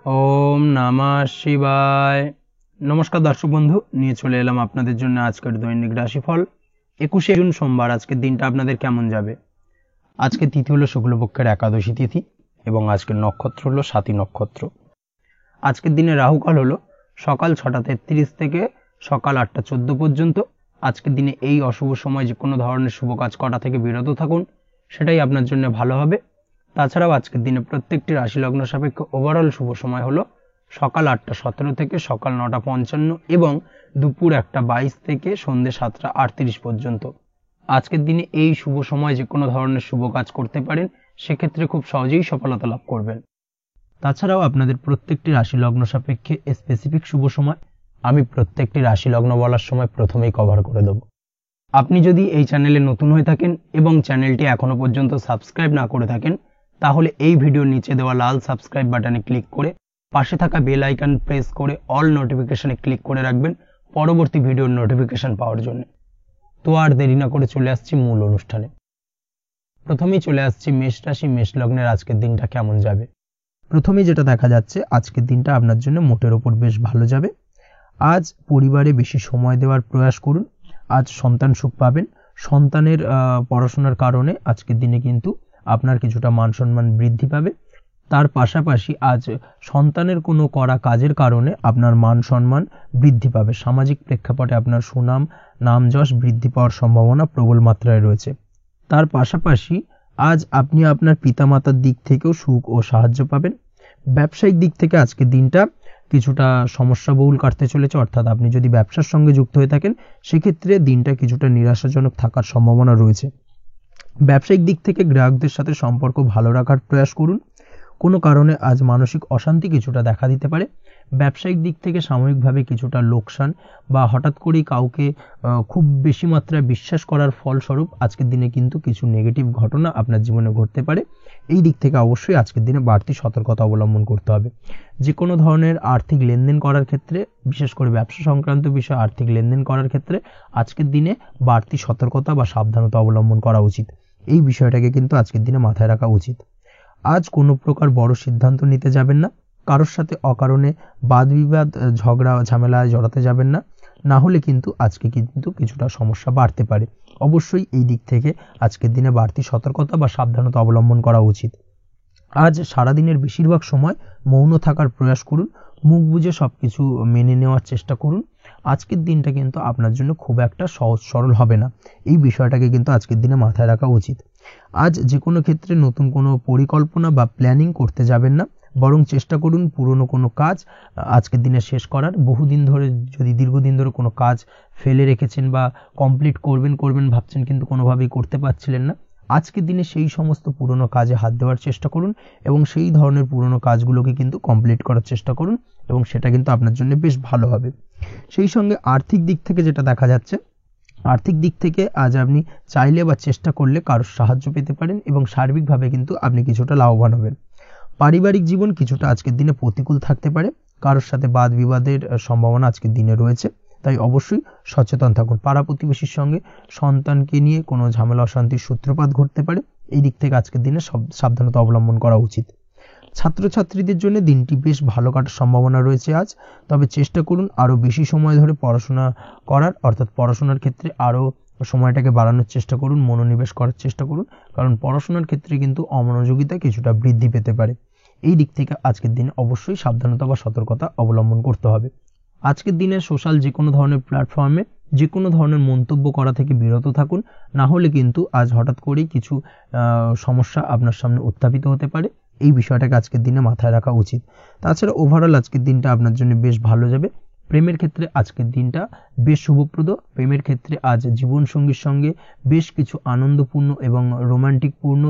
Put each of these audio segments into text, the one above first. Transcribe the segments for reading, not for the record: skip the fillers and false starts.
ওম নমঃ শিবায়। নমস্কার দর্শক বন্ধু, নিয়ে চলে এলাম আপনাদের জন্য আজকের দৈনিক রাশিফল 21শে জুন সোমবার। আজকের দিনটা আপনাদের কেমন যাবে? আজকে তিথি হলো শুক্লপক্ষের একাদশী তিথি এবং আজকের নক্ষত্র হলো স্বাতী নক্ষত্র। আজকের দিনে রাহুকাল হলো সকাল 6:33 থেকে সকাল 8:14 পর্যন্ত। আজকের দিনে এই অশুভ সময় যে কোনো ধরনের শুভ কাজ করা থেকে বিরত থাকুন, সেটাই আপনার জন্য ভালো হবে। তাছাড়াও আজকের দিনে প্রত্যেকটি রাশি লগ্ন সাপেক্ষে ওভারঅল শুভ সময় হলো সকাল 8:17 থেকে সকাল 9:55 এবং দুপুর 1:22 থেকে সন্ধ্যে 7:38 পর্যন্ত। আজকের দিনে এই শুভ সময় যে কোনো ধরনের শুভ কাজ করতে পারেন, সেক্ষেত্রে খুব সহজেই সফলতা লাভ করবেন। তাছাড়াও আপনাদের প্রত্যেকটি রাশি লগ্ন সাপেক্ষে স্পেসিফিক শুভ সময় আমি প্রত্যেকটি রাশি লগ্ন বলার সময় প্রথমেই কভার করে দেব। আপনি যদি এই চ্যানেলে নতুন হয়ে থাকেন এবং চ্যানেলটি এখনো পর্যন্ত সাবস্ক্রাইব না করে থাকেন, তাহলে এই ভিডিওর নিচে দেওয়া লাল সাবস্ক্রাইব বাটনে ক্লিক করে পাশে থাকা বেল আইকন প্রেস করে অল নোটিফিকেশনে ক্লিক করে রাখবেন পরবর্তী ভিডিওর নোটিফিকেশন পাওয়ার জন্য। তো আর দেরি না করে চলে আসছি মূল অনুষ্ঠানে। প্রথমেই চলে আসছি মেষ রাশি, মেষ লগ্নের আজকের দিনটা কেমন যাবে। প্রথমেই যেটা দেখা যাচ্ছে, আজকের দিনটা আপনার জন্য মোটের ওপর বেশ ভালো যাবে। আজ পরিবারে বেশি সময় দেওয়ার প্রয়াস করুন। আজ সন্তান সুখ পাবেন। সন্তানের পড়াশোনার কারণে আজকের দিনে কিন্তু আপনার কিছুটা মান সম্মান বৃদ্ধি পাবে। তার পাশাপাশি আজ সন্তানের কোনো করা কাজের কারণে আপনার মান সম্মান বৃদ্ধি পাবে। সামাজিক প্রেক্ষাপটে আপনার সুনাম নাম যশ বৃদ্ধি পাওয়ার সম্ভাবনা প্রবল মাত্রায় রয়েছে। তার পাশাপাশি আজ আপনি আপনার পিতামাতার দিক থেকেও সুখ ও সাহায্য পাবেন। ব্যবসায়িক দিক থেকে আজকের দিনটা কিছুটা সমস্যাবহুল কাটতে চলেছে, অর্থাৎ আপনি যদি ব্যবসার সঙ্গে যুক্ত হয়ে থাকেন, সেক্ষেত্রে দিনটা কিছুটা নিরাশাজনক থাকার সম্ভাবনা রয়েছে। ব্যবসায়িক দিক থেকে গ্রাহকদের সাথে সম্পর্ক ভালো রাখার প্রয়াস করুন। কোনো কারণে আজ মানসিক অশান্তি কিছুটা দেখা দিতে পারে। ব্যবসায়িক দিক থেকে সাময়িকভাবে কিছুটা লোকসান বা হঠাৎ করেই কাউকে খুব বেশি মাত্রায় বিশ্বাস করার ফলস্বরূপ আজকের দিনে কিন্তু কিছু নেগেটিভ ঘটনা আপনার জীবনে ঘটতে পারে। এই দিক থেকে অবশ্যই আজকের দিনে বাড়তি সতর্কতা অবলম্বন করতে হবে। যে কোনো ধরনের আর্থিক লেনদেন করার ক্ষেত্রে, বিশেষ করে ব্যবসা সংক্রান্ত বিষয়ে আর্থিক লেনদেন করার ক্ষেত্রে আজকের দিনে বাড়তি সতর্কতা বা সাবধানতা অবলম্বন করা উচিত। এই বিষয়টাকে কিন্তু আজকের দিনে মাথায় রাখা উচিত। আজ কোনো প্রকার বড় সিদ্ধান্ত নিতে যাবেন না। কারোর সাথে অকারণে বাদ বিবাদ ঝগড়া ঝামেলায় জড়াতে যাবেন না, না হলে কিন্তু আজকে কিন্তু কিছুটা সমস্যা বাড়তে পারে। অবশ্যই এই দিক থেকে আজকের দিনে বাড়তি সতর্কতা বা সাবধানতা অবলম্বন করা উচিত। আজ সারাদিনের বেশিরভাগ সময় মৌন থাকার প্রয়াস করুন। মুখ বুজে সবকিছু মেনে নেওয়ার চেষ্টা করুন। আজকের দিনটা কিন্তু আপনার জন্য খুব একটা সহজ সরল হবে না। এই বিষয়টাকে কিন্তু আজকের দিনে মাথায় রাখা উচিত। আজ যে কোনো ক্ষেত্রে নতুন কোনো পরিকল্পনা বা প্ল্যানিং করতে যাবেন না, বরং চেষ্টা করুন পুরনো কোনো কাজ আজকের দিনে শেষ করার। বহুদিন ধরে যদি দীর্ঘদিন ধরে কোনো কাজ ফেলে রেখেছেন বা কমপ্লিট করবেন ভাবছেন কিন্তু কোনোভাবেই করতে পারছিলেন না, আজকের দিনে সেই সমস্ত পুরনো কাজে হাত দেওয়ার চেষ্টা করুন এবং সেই ধরনের পুরনো কাজগুলোকে কিন্তু কমপ্লিট করার চেষ্টা করুন এবং সেটা কিন্তু আপনার জন্য বেশ ভালো হবে। সেই সঙ্গে আর্থিক দিক থেকে যেটা দেখা যাচ্ছে, আর্থিক দিক থেকে আজ আপনি চাইলে বা চেষ্টা করলে কারোর সাহায্য পেতে পারেন এবং সার্বিকভাবে কিন্তু আপনি কিছুটা লাভবান হবেন। পারিবারিক জীবন কিছুটা আজকের দিনে প্রতিকূল থাকতে পারে। কারোর সাথে বাদ বিবাদের সম্ভাবনা আজকের দিনে রয়েছে, তাই অবশ্যই সচেতন থাকুন। পাড়া প্রতিবেশীর সঙ্গে সন্তানকে নিয়ে কোনো ঝামেলা অশান্তির সূত্রপাত ঘটতে পারে। এই দিক থেকে আজকের দিনে সাবধানতা অবলম্বন করা উচিত। ছাত্রছাত্রীদের জন্য দিনটি বেশ ভালো কাটার সম্ভাবনা রয়েছে আজ। তবে চেষ্টা করুন আরও বেশি সময় ধরে পড়াশোনা করার, অর্থাৎ পড়াশোনার ক্ষেত্রে আরও সময়টাকে বাড়ানোর চেষ্টা করুন, মনোনিবেশ করার চেষ্টা করুন, কারণ পড়াশোনার ক্ষেত্রে কিন্তু অমনোযোগিতা কিছুটা বৃদ্ধি পেতে পারে। এই দিক থেকে আজকের দিনে অবশ্যই সাবধানতা বা সতর্কতা অবলম্বন করতে হবে। আজকের দিনে সোশ্যাল যে কোনো ধরনের প্ল্যাটফর্মে যে কোনো ধরনের মন্তব্য করা থেকে বিরত থাকুন, না হলে কিন্তু আজ হঠাৎ করেই কিছু সমস্যা আপনার সামনে উত্থাপিত হতে পারে। এই বিষয়টাকে আজকের দিনে মাথায় রাখা উচিত। তাছাড়া ওভারঅল আজকের দিনটা আপনার জন্য বেশ ভালো যাবে। প্রেমের ক্ষেত্রে আজকের দিনটা বেশ শুভপ্রদ। প্রেমের ক্ষেত্রে আজ জীবনসঙ্গীর সঙ্গে বেশ কিছু আনন্দপূর্ণ এবং রোমান্টিকপূর্ণ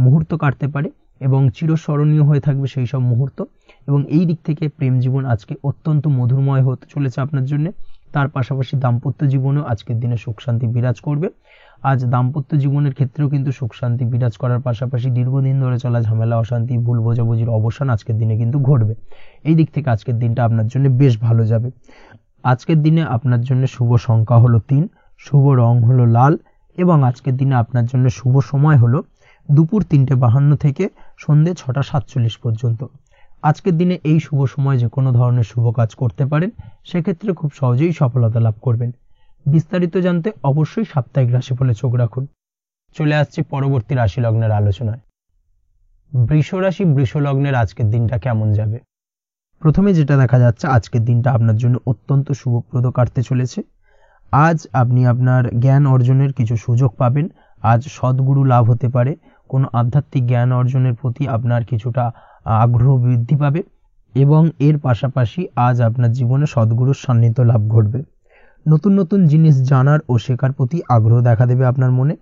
মুহূর্ত কাটতে পারে এবং চিরস্মরণীয় হয়ে থাকবে সেই সব মুহূর্ত। এবং এই দিক থেকে প্রেম জীবন আজকে অত্যন্ত মধুরময় হতে চলেছে আপনার জন্য। তার পাশাপাশি দাম্পত্য জীবনেও আজকের দিনে সুখ শান্তি বিরাজ করবে। আজ দাম্পত্য জীবনের ক্ষেত্রেও কিন্তু সুখ শান্তি বিরাজ করার পাশাপাশি দীর্ঘদিন ধরে চলা ঝামেলা অশান্তি ভুল বোঝাবুঝির অবসান আজকের দিনে কিন্তু ঘটবে। এই দিক থেকে আজকের দিনটা আপনার জন্য বেশ ভালো যাবে। আজকের দিনে আপনার জন্য শুভ সংখ্যা হলো 3, শুভ রং হলো লাল এবং আজকের দিনে আপনার জন্য শুভ সময় হলো দুপুর 3:52 থেকে সন্ধ্যে 6:47 পর্যন্ত। আজকের দিনে এই শুভ সময় যে কোনো ধরনের শুভ কাজ করতে পারেন, সেক্ষেত্রে খুব সহজেই সফলতা লাভ করবেন। বিস্তারিত জানতে অবশ্যই সাপ্তাহিক রাশিফলে চোখ রাখুন। চলে আসছি পরবর্তী রাশি লগ্নের আলোচনায়। বৃষ রাশি, বৃষ লগ্নের আজকের দিনটা কেমন যাবে? প্রথমে যেটা দেখা যাচ্ছে, আজকের দিনটা আপনার জন্য অত্যন্ত শুভপ্রদ কাটতে চলেছে। আজ আপনি আপনার জ্ঞান অর্জনের কিছু সুযোগ পাবেন। আজ সদ্গুরু লাভ হতে পারে। কোনো আধ্যাত্মিক জ্ঞান অর্জনের প্রতি আপনার কিছুটা আগ্রহ বৃদ্ধি পাবে এবং এর পাশাপাশি আজ আপনার জীবনে সদ্গুরুর সান্নিধ্য লাভ ঘটবে। নতুন নতুন জিনিস জানার ও শেখার প্রতি আগ্রহ দেখা দেবে আপনার মনে।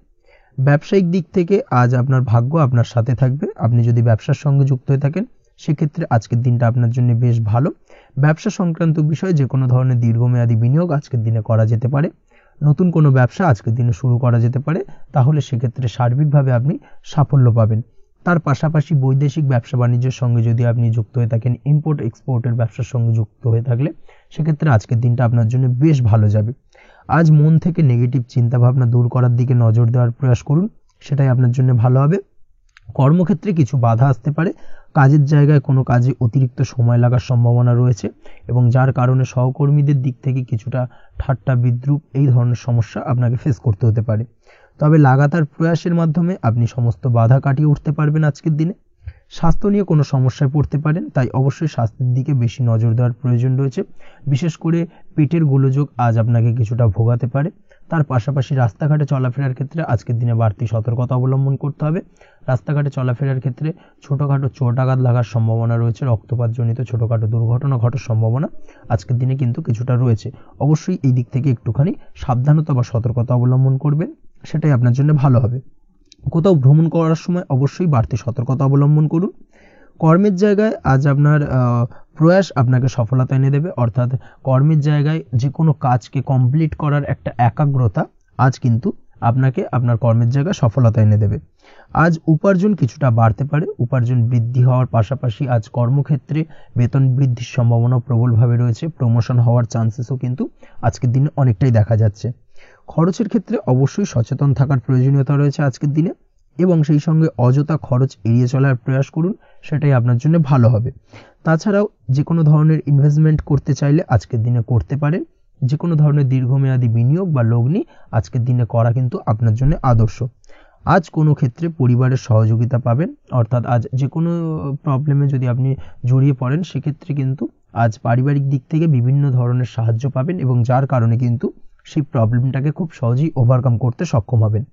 ব্যবসায়িক দিক থেকে আজ আপনার ভাগ্য আপনার সাথে থাকবে। আপনি যদি ব্যবসার সঙ্গে যুক্ত হয়ে থাকেন, সেক্ষেত্রে আজকের দিনটা আপনার জন্য বেশ ভালো। ব্যবসা সংক্রান্ত বিষয়ে যে কোনো ধরনের দীর্ঘমেয়াদী বিনিয়োগ আজকের দিনে করা যেতে পারে। নতুন কোনো ব্যবসা আজকের দিনে শুরু করা যেতে পারে, তাহলে সেক্ষেত্রে সার্বিকভাবে আপনি সাফল্য পাবেন। তার পাশাপাশি বৈদেশিক ব্যবসা বাণিজ্যের সঙ্গে যদি আপনি যুক্ত হয়ে থাকেন, ইম্পোর্ট এক্সপোর্টের ব্যবসার সঙ্গে যুক্ত হয়ে থাকলে, সেক্ষেত্রে আজকের দিনটা আপনার জন্য বেশ ভালো যাবে। আজ মন থেকে নেগেটিভ চিন্তাভাবনা দূর করার দিকে নজর দেওয়ার প্রয়াস করুন, সেটাই আপনার জন্য ভালো হবে। কর্মক্ষেত্রে কিছু বাধা আসতে পারে। কাজের জায়গায় কোনো কাজে অতিরিক্ত সময় লাগার সম্ভাবনা রয়েছে এবং যার কারণে সহকর্মীদের দিক থেকে কিছুটা ঠাট্টা বিদ্রূপ এই ধরনের সমস্যা আপনাকে ফেস করতে হতে পারে। তবে লাগাতার প্রয়াসের মাধ্যমে আপনি সমস্ত বাধা কাটিয়ে উঠতে পারবেন আজকের দিনে। স্বাস্থ্য নিয়ে কোনো সমস্যায় পড়তে পারেন, তাই অবশ্যই স্বাস্থ্যের দিকে বেশি নজর দেওয়ার প্রয়োজন রয়েছে। বিশেষ করে পেটের গোলযোগ আজ আপনাকে কিছুটা ভোগাতে পারে। তার পাশাপাশি রাস্তাঘাটে চলাফেরার ক্ষেত্রে আজকের দিনে বাড়তি সতর্কতা অবলম্বন করতে হবে। রাস্তাঘাটে চলাফেরার ক্ষেত্রে ছোটোখাটো চোট আঘাত লাগার সম্ভাবনা রয়েছে। রক্তপাতজনিত ছোটোখাটো দুর্ঘটনা ঘটার সম্ভাবনা আজকের দিনে কিন্তু কিছুটা রয়েছে। অবশ্যই এই দিক থেকে একটুখানি সাবধানতা বা সতর্কতা অবলম্বন করবেন, সেটাই আপনার জন্য ভালো হবে। কোথাও ভ্রমণ করার সময় অবশ্যই বাড়তি সতর্কতা অবলম্বন করুন। কর্মের জায়গায় আজ আপনার প্রয়াস আপনাকে সফলতা এনে দেবে, অর্থাৎ কর্মের জায়গায় যে কোনো কাজকে কমপ্লিট করার একটা একাগ্রতা আজ কিন্তু আপনাকে আপনার কর্মের জায়গায় সফলতা এনে দেবে। আজ উপার্জন কিছুটা বাড়তে পারে। উপার্জন বৃদ্ধি হওয়ার পাশাপাশি আজ কর্মক্ষেত্রে বেতন বৃদ্ধির সম্ভাবনা প্রবলভাবে রয়েছে। প্রমোশন হওয়ার চান্সেসও কিন্তু আজকের দিনে অনেকটাই দেখা যাচ্ছে। খরচের ক্ষেত্রে অবশ্যই সচেতন থাকার প্রয়োজনীয়তা রয়েছে আজকের দিনে এবং সেই সঙ্গে অযথা খরচ এড়িয়ে চলার প্রয়াস করুন, সেটাই আপনার জন্য ভালো হবে। তাছাড়াও যে কোনো ধরনের ইনভেস্টমেন্ট করতে চাইলে আজকের দিনে করতে পারেন। যে কোনো ধরনের দীর্ঘমেয়াদী বিনিয়োগ বা লগ্নি আজকের দিনে করা কিন্তু আপনার জন্য আদর্শ। আজ কোনো ক্ষেত্রে পরিবারের সহযোগিতা পাবেন, অর্থাৎ আজ যে কোনো প্রবলেমে যদি আপনি জড়িয়ে পড়েন, সেক্ষেত্রে কিন্তু আজ পারিবারিক দিক থেকে বিভিন্ন ধরনের সাহায্য পাবেন এবং যার কারণে কিন্তু সেই প্রবলেমটাকে খুব সহজেই ওভারকাম করতে সক্ষম হবেন।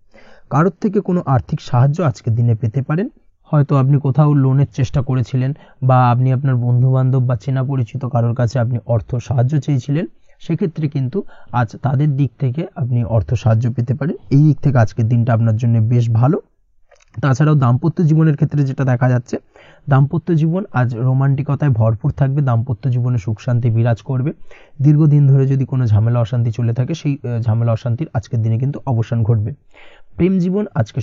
কারোর থেকে কোনো আর্থিক সাহায্য আজকের দিনে পেতে পারেন। হয়তো আপনি কোথাও লোনের চেষ্টা করেছিলেন বা আপনি আপনার বন্ধুবান্ধব বা চেনা পরিচিত কারোর কাছে আপনি অর্থ সাহায্য চেয়েছিলেন, সেক্ষেত্রে কিন্তু আজ তাদের দিক থেকে আপনি অর্থ সাহায্য পেতে পারেন। এই দিক থেকে আজকের দিনটা আপনার জন্য বেশ ভালো। তাছাড়াও দাম্পত্য জীবনের ক্ষেত্রে যেটা দেখা যাচ্ছে, দাম্পত্য জীবন আজ রোমান্টিকতায় ভরপুর থাকবে। দাম্পত্য জীবনে সুখ শান্তি বিরাজ করবে। দীর্ঘদিন ধরে যদি কোনো ঝামেলা অশান্তি চলে থাকে, সেই ঝামেলা অশান্তির আজকের দিনে কিন্তু অবসান ঘটবে। প্রেম জীবন আজকে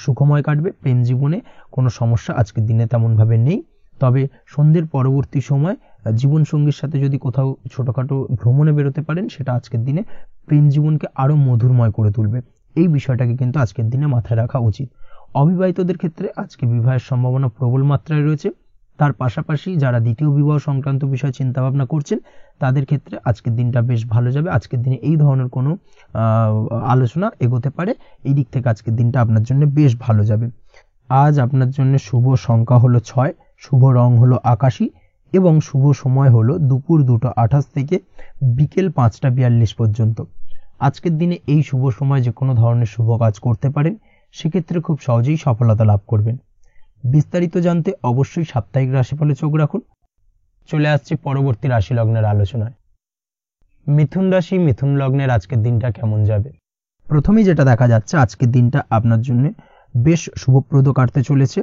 সুখময় কাটবে। প্রেম জীবনে কোনো সমস্যা আজকের দিনে তেমনভাবে নেই। তবে সন্ধ্যের পরবর্তী সময় জীবনসঙ্গীর সাথে যদি কোথাও ছোটোখাটো ভ্রমণে বেরোতে পারেন, সেটা আজকের দিনে প্রেম জীবনকে আরও মধুরময় করে তুলবে। এই বিষয়টাকে কিন্তু আজকের দিনে মাথায় রাখা উচিত। অবিবাহিতদের ক্ষেত্রে আজকে বিবাহের সম্ভাবনা প্রবল মাত্রায় রয়েছে। তার পাশাপাশি যারা দ্বিতীয় বিবাহ সংক্রান্ত বিষয়ে চিন্তাভাবনা করছেন, তাদের ক্ষেত্রে আজকের দিনটা বেশ ভালো যাবে। আজকের দিনে এই ধরনের কোনো আলোচনা এগোতে পারে। এই দিক থেকে আজকের দিনটা আপনার জন্য বেশ ভালো যাবে। আজ আপনার জন্য শুভ সংখ্যা হলো 6, শুভ রং হলো আকাশী এবং শুভ সময় হলো দুপুর 2:28 থেকে বিকেল 5:42 পর্যন্ত। আজকের দিনে এই শুভ সময় যে কোনো ধরনের শুভ কাজ করতে পারেন, সেক্ষেত্রে খুব সহজেই সফলতা লাভ করবেন। বিস্তারিত জানতে অবশ্যই সাপ্তাহিক রাশিফলে চোখ রাখুন। চলে আসছে পরবর্তী রাশি লগ্নের আলোচনায়। মিথুন রাশি, মিথুন লগ্নের আজকের দিনটা কেমন যাবে? প্রথমেই যেটা দেখা যাচ্ছে, আজকের দিনটা আপনার জন্য বেশ শুভপ্রদ কাটতে চলেছে।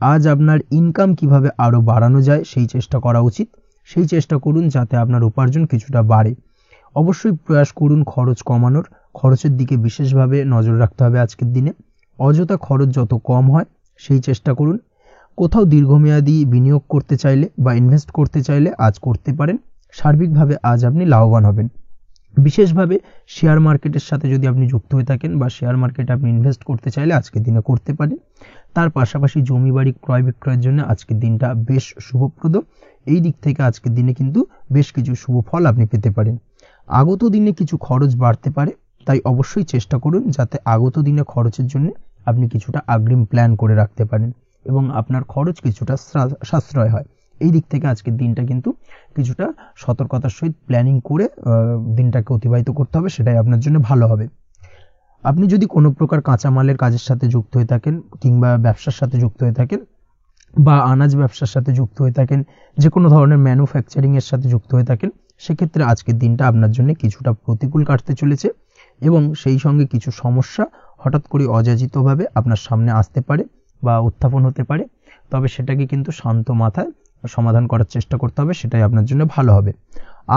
আজ আপনার ইনকাম কিভাবে আরও বাড়ানো যায় সেই চেষ্টা করা উচিত। সেই চেষ্টা করুন যাতে আপনার উপার্জন কিছুটা বাড়ে। অবশ্যই প্রয়াস করুন খরচ কমানোর। খরচের দিকে বিশেষভাবে নজর রাখতে হবে আজকের দিনে। অযথা খরচ যত কম হয় সেই চেষ্টা করুন। কোথাও দীর্ঘমেয়াদী বিনিয়োগ করতে চাইলে বা ইনভেস্ট করতে চাইলে আজ করতে পারেন। সার্বিকভাবে আজ আপনি লাভবান হবেন। বিশেষভাবে শেয়ার মার্কেটের সাথে যদি আপনি যুক্ত হয়ে থাকেন বা শেয়ার মার্কেটে আপনি ইনভেস্ট করতে চাইলে আজকের দিনে করতে পারেন। তার পাশাপাশি জমি বাড়ি ক্রয় বিক্রয়ের জন্য আজকের দিনটা বেশ শুভপ্রদ। এই দিক থেকে আজকের দিনে কিন্তু বেশ কিছু শুভ ফল আপনি পেতে পারেন। আগত দিনে কিছু খরচ বাড়তে পারে, তাই অবশ্যই চেষ্টা করুন যাতে আগত দিনে খরচের জন্য আপনি কিছুটা অগ্রিম প্ল্যান করে রাখতে পারেন এবং আপনার খরচ কিছুটা সাশ্রয় হয়। এই দিক থেকে আজকের দিনটা কিন্তু কিছুটা সতর্কতার সহিত প্ল্যানিং করে দিনটাকে অতিবাহিত করতে হবে, সেটাই আপনার জন্য ভালো হবে। আপনি যদি কোনো প্রকার কাঁচামালের কাজের সাথে যুক্ত হয়ে থাকেন কিংবা ব্যবসার সাথে যুক্ত হয়ে থাকেন বা আনাজ ব্যবসার সাথে যুক্ত হয়ে থাকেন, যে কোনো ধরনের ম্যানুফ্যাকচারিংয়ের সাথে যুক্ত হয়ে থাকেন, সেক্ষেত্রে আজকের দিনটা আপনার জন্য কিছুটা প্রতিকূল কাটতে চলেছে এবং সেই সঙ্গে কিছু সমস্যা হঠাৎ করে অযাচিতভাবে আপনার সামনে আসতে পারে বা উত্থাপন হতে পারে। তবে সেটাকে কিন্তু শান্ত মাথায় সমাধান করার চেষ্টা করতে হবে, সেটাই আপনার জন্য ভালো হবে।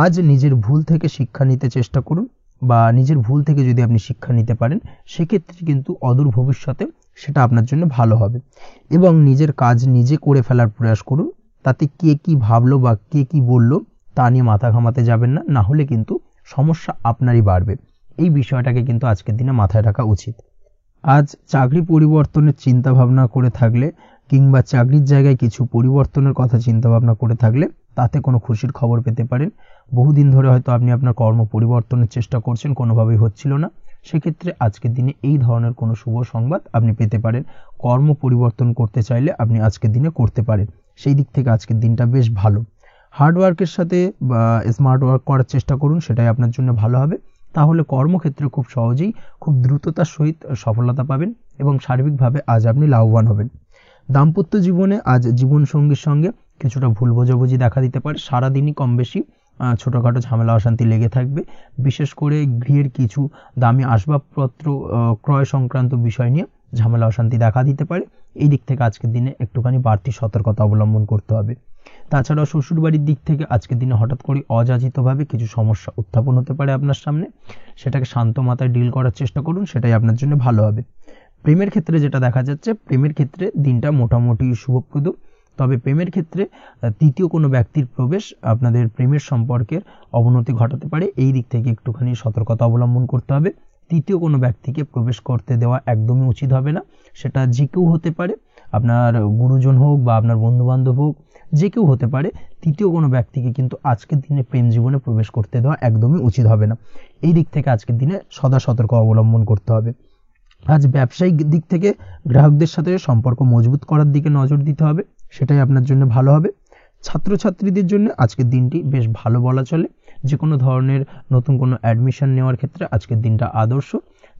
আজ নিজের ভুল থেকে শিক্ষা নিতে চেষ্টা করুন বা নিজের ভুল থেকে যদি আপনি শিক্ষা নিতে পারেন সেক্ষেত্রে কিন্তু অদূর ভবিষ্যতে সেটা আপনার জন্য ভালো হবে এবং নিজের কাজ নিজে করে ফেলার প্রয়াস করুন। তাতে কে কি ভাবলো বা কে কি বললো তা নিয়ে মাথা ঘামাতে যাবেন না, না হলে কিন্তু সমস্যা আপনারই বাড়বে। এই বিষয়টাকে কিন্তু আজকের দিনে মাথায় রাখা উচিত। আজ চাকরি পরিবর্তনের চিন্তা ভাবনা করে থাকলে কিংবা চাকরির জায়গায় কিছু পরিবর্তনের কথা চিন্তা ভাবনা করে থাকলে তাতে কোনো খুশির খবর পেতে পারেন। বহুদিন ধরে হয়তো আপনি আপনার কর্ম পরিবর্তনের চেষ্টা করছেন, কোনোভাবেই হচ্ছিল না, সেক্ষেত্রে আজকের দিনে এই ধরনের কোনো শুভ সংবাদ আপনি পেতে পারেন। কর্ম পরিবর্তন করতে চাইলে আপনি আজকের দিনে করতে পারেন, সেই দিক থেকে আজকের দিনটা বেশ ভালো। হার্ডওয়ার্কের সাথে বা স্মার্ট ওয়ার্ক করার চেষ্টা করুন, সেটাই আপনার জন্য ভালো হবে। তাহলে কর্মক্ষেত্রে খুব সহজেই খুব দ্রুততার সহিত সফলতা পাবেন এবং সার্বিকভাবে আজ আপনি লাভবান হবেন। দাম্পত্য জীবনে আজ জীবনসঙ্গীর সঙ্গে কিছুটা ভুল বোঝাবুঝি দেখা দিতে পারে। সারাদিনই কম বেশি ছোটোখাটো ঝামেলা অশান্তি লেগে থাকবে। বিশেষ করে গৃহের কিছু দামি আসবাবপত্র ক্রয় সংক্রান্ত বিষয় নিয়ে ঝামেলা অশান্তি দেখা দিতে পারে। এই দিক থেকে আজকের দিনে একটুখানি বাড়তি সতর্কতা অবলম্বন করতে হবে। তাছাড়াও শ্বশুরবাড়ির দিক থেকে আজকের দিনে হঠাৎ করে অযাচিতভাবে কিছু সমস্যা উত্থাপন হতে পারে আপনার সামনে, সেটাকে শান্ত মাথায় ডিল করার চেষ্টা করুন, সেটাই আপনার জন্য ভালো হবে। প্রেমের ক্ষেত্রে যেটা দেখা যাচ্ছে, প্রেমের ক্ষেত্রে দিনটা মোটামুটি শুভপ্রদ। তবে প্রেমের ক্ষেত্রে তৃতীয় কোনো ব্যক্তির প্রবেশ আপনাদের প্রেমের সম্পর্কের অবনতি ঘটাতে পারে। এই দিক থেকে একটুখানি সতর্কতা অবলম্বন করতে হবে। তৃতীয় কোনো ব্যক্তিকে প্রবেশ করতে দেওয়া একদমই উচিত হবে না। সেটা যে কেউ হতে পারে, আপনার গুরুজন হোক বা আপনার বন্ধুবান্ধব হোক, যে কেউ হতে পারে। তৃতীয় কোনো ব্যক্তিকে কিন্তু আজকের দিনে প্রেম জীবনে প্রবেশ করতে দেওয়া একদমই উচিত হবে না। এই দিক থেকে আজকের দিনে সদা সতর্ক অবলম্বন করতে হবে। আজ ব্যবসায়িক দিক থেকে গ্রাহকদের সাথে সম্পর্ক মজবুত করার দিকে নজর দিতে হবে, সেটাই আপনার জন্য ভালো হবে। ছাত্রছাত্রীদের জন্য আজকের দিনটি বেশ ভালো বলা চলে। যে কোনো ধরনের নতুন কোনো অ্যাডমিশন নেওয়ার ক্ষেত্রে আজকের দিনটা আদর্শ।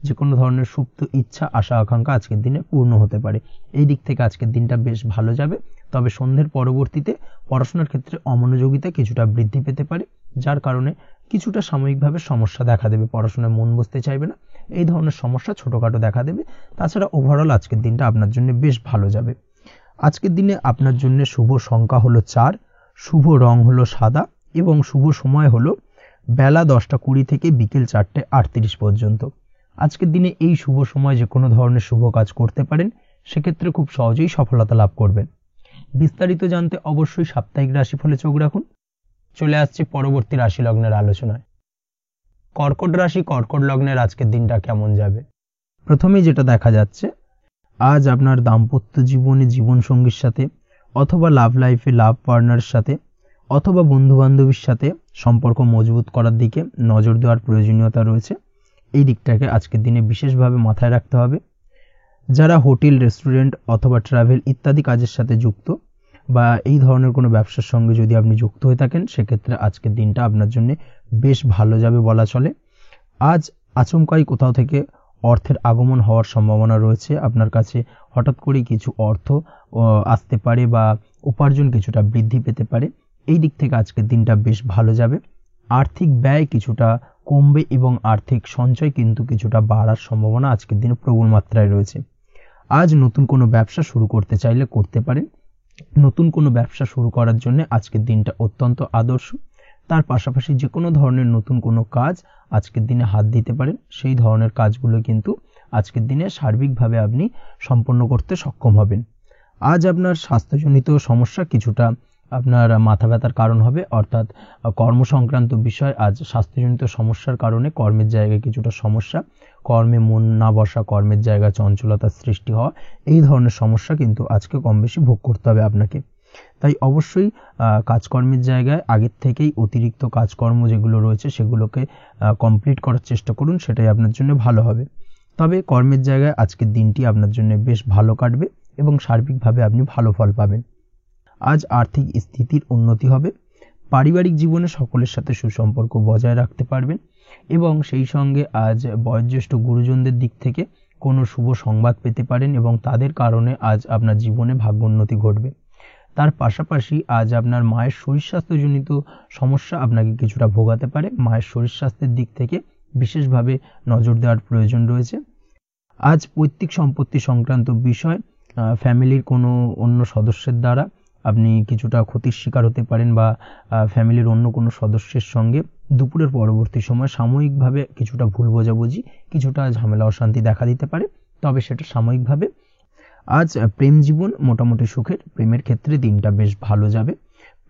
যে কোনো ধরনের সুপ্ত ইচ্ছা আশা আকাঙ্ক্ষা আজকের দিনে পূর্ণ হতে পারে। এই দিক থেকে আজকের দিনটা বেশ ভালো যাবে। তবে সন্ধ্যের পরবর্তীতে পড়াশোনার ক্ষেত্রে অমনোযোগিতা কিছুটা বৃদ্ধি পেতে পারে, যার কারণে কিছুটা সাময়িকভাবে সমস্যা দেখা দেবে, পড়াশোনায় মন বসতে চাইবে না, এই ধরনের সমস্যা ছোটোখাটো দেখা দেবে। তাছাড়া ওভারঅল আজকের দিনটা আপনার জন্য বেশ ভালো যাবে। আজকের দিনে আপনার জন্য শুভ সংখ্যা হলো 4, শুভ রং হলো সাদা এবং শুভ সময় হলো বেলা 10:20 থেকে বিকেল 4:38 পর্যন্ত। আজকের দিনে এই শুভ সময় যে কোনো ধরনের শুভ কাজ করতে পারেন, সেক্ষেত্রে খুব সহজেই সফলতা লাভ করবেন। বিস্তারিত জানতে অবশ্যই সাপ্তাহিক রাশিফলে চোখ রাখুন। চলে আসছে পরবর্তী রাশি লগ্নের আলোচনায়। কর্কট রাশি, কর্কট লগ্নের আজকের দিনটা কেমন যাবে? প্রথমেই যেটা দেখা যাচ্ছে, আজ আপনার দাম্পত্য জীবনে জীবনসঙ্গীর সাথে অথবা লাভ লাইফে লাভ পার্টনারের সাথে অথবা বন্ধু বান্ধবীর সাথে সম্পর্ক মজবুত করার দিকে নজর দেওয়ার প্রয়োজনীয়তা রয়েছে। এই দিকটাকে আজকের দিনে বিশেষভাবে মাথায় রাখতে হবে। যারা হোটেল, রেস্টুরেন্ট অথবা ট্রাভেল ইত্যাদি কাজের সাথে যুক্ত বা এই ধরনের কোনো ব্যবসার সঙ্গে যদি আপনি যুক্ত হয়ে থাকেন, সেক্ষেত্রে আজকের দিনটা আপনার জন্য বেশ ভালো যাবে বলা চলে। আজ আচমকাই কোথাও থেকে অর্থের আগমন হওয়ার সম্ভাবনা রয়েছে। আপনার কাছে হঠাৎ করেই কিছু অর্থ আসতে পারে বা উপার্জন কিছুটা বৃদ্ধি পেতে পারে। এই দিক থেকে আজকের দিনটা বেশ ভালো যাবে। আর্থিক ব্যয় কিছুটা কমবে এবং আর্থিক সঞ্চয় কিন্তু কিছুটা বাড়ার সম্ভাবনা আজকের দিনে প্রবল মাত্রায় রয়েছে। আজ নতুন কোনো ব্যবসা শুরু করতে চাইলে করতে পারেন। নতুন কোনো ব্যবসা শুরু করার জন্য আজকের দিনটা অত্যন্ত আদর্শ। তার পাশাপাশি যে কোনো ধরনের নতুন কোনো কাজ আজকের দিনে হাত দিতে পারেন। সেই ধরনের কাজগুলো কিন্তু আজকের দিনে সার্বিকভাবে আপনি সম্পন্ন করতে সক্ষম হবেন। আজ আপনার স্বাস্থ্যজনিত সমস্যা কিছুটা আপনার মাথা ব্যথার কারণ হবে, অর্থাৎ কর্ম সংক্রান্ত বিষয়। আজ স্বাস্থ্যজনিত সমস্যার কারণে কর্মের জায়গায় কিছুটা সমস্যা, কর্মে মন না বসা, কর্মের জায়গায় চঞ্চলতার সৃষ্টি হওয়া, এই ধরনের সমস্যা কিন্তু আজকে কম বেশি ভোগ করতে হবে আপনাকে। তাই অবশ্যই কাজকর্মের জায়গায় আগের থেকেই অতিরিক্ত কাজকর্ম যেগুলো রয়েছে সেগুলোকে কমপ্লিট করার চেষ্টা করুন, সেটাই আপনার জন্য ভালো হবে। তবে কর্মের জায়গায় আজকের দিনটি আপনার জন্য বেশ ভালো কাটবে এবং সার্বিকভাবে আপনি ভালো ফল পাবেন। আজ আর্থিক স্থিতির উন্নতি হবে, পারিবারিক জীবনে সকলের সাথে সুসম্পর্ক বজায় রাখতে পারবেন এবং সেই সঙ্গে আজ বয়োজ্যেষ্ঠ গুরুজনদের দিক থেকে কোনো শুভ সংবাদ পেতে পারেন এবং তাদের কারণে আজ আপনার জীবনে ভাগ্যোন্নতি ঘটবে। তার পাশাপাশি আজ আপনার মায়ের শরীর স্বাস্থ্যজনিত সমস্যা আপনাকে কিছুটা ভোগাতে পারে। মায়ের শরীর স্বাস্থ্যের দিক থেকে বিশেষভাবে নজর দেওয়ার প্রয়োজন রয়েছে। আজ পৈতৃক সম্পত্তি সংক্রান্ত বিষয়, ফ্যামিলির কোনো অন্য সদস্যের দ্বারা আপনি কিছুটা ক্ষতির শিকার হতে পারেন বা ফ্যামিলির অন্য কোনো সদস্যের সঙ্গে দুপুরের পরবর্তী সময় সাময়িকভাবে কিছুটা ভুল বোঝাবুঝি, কিছুটা ঝামেলা অশান্তি দেখা দিতে পারে, তবে সেটা সাময়িকভাবে। আজ প্রেম জীবন মোটামুটি সুখের, প্রেমের ক্ষেত্রে দিনটা বেশ ভালো যাবে।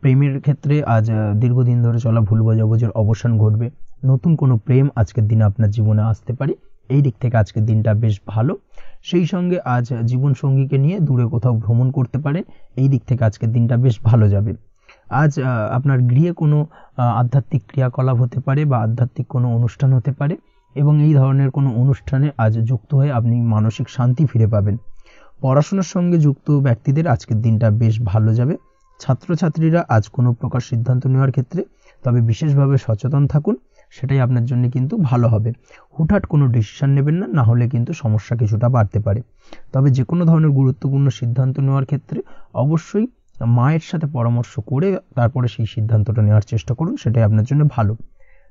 প্রেমের ক্ষেত্রে আজ দীর্ঘদিন ধরে চলা ভুল বোঝাবুঝির অবসান ঘটবে, নতুন কোনো প্রেম আজকের দিনে আপনার জীবনে আসতে পারে, এই দিক থেকে আজকের দিনটা বেশ ভালো। সেই সঙ্গে আজ জীবনসঙ্গীকে নিয়ে দূরে কোথাও ভ্রমণ করতে পারেন, এই দিক থেকে আজকের দিনটা বেশ ভালো যাবে। আজ আপনার গৃহে কোনো আধ্যাত্মিক ক্রিয়াকলাপ হতে পারে বা আধ্যাত্মিক কোনো অনুষ্ঠান হতে পারে এবং এই ধরনের কোনো অনুষ্ঠানে আজ যুক্ত হয়ে আপনি মানসিক শান্তি ফিরে পাবেন। পড়াশোনার সঙ্গে যুক্ত ব্যক্তিদের আজকের দিনটা বেশ ভালো যাবে। ছাত্রছাত্রীরা আজ কোনো প্রকার সিদ্ধান্ত নেওয়ার ক্ষেত্রে তবে বিশেষভাবে সচেতন থাকুন, সেটাই আপনার জন্য কিন্তু ভালো হবে। হুটহাট কোনো ডিসিশন নেবেন না, না হলে কিন্তু সমস্যা কিছুটা বাড়তে পারে। তবে যে কোনো ধরনের গুরুত্বপূর্ণ সিদ্ধান্ত নেওয়ার ক্ষেত্রে অবশ্যই মায়ের সাথে পরামর্শ করে তারপরে সেই সিদ্ধান্তটা নেওয়ার চেষ্টা করুন, সেটাই আপনার জন্য ভালো।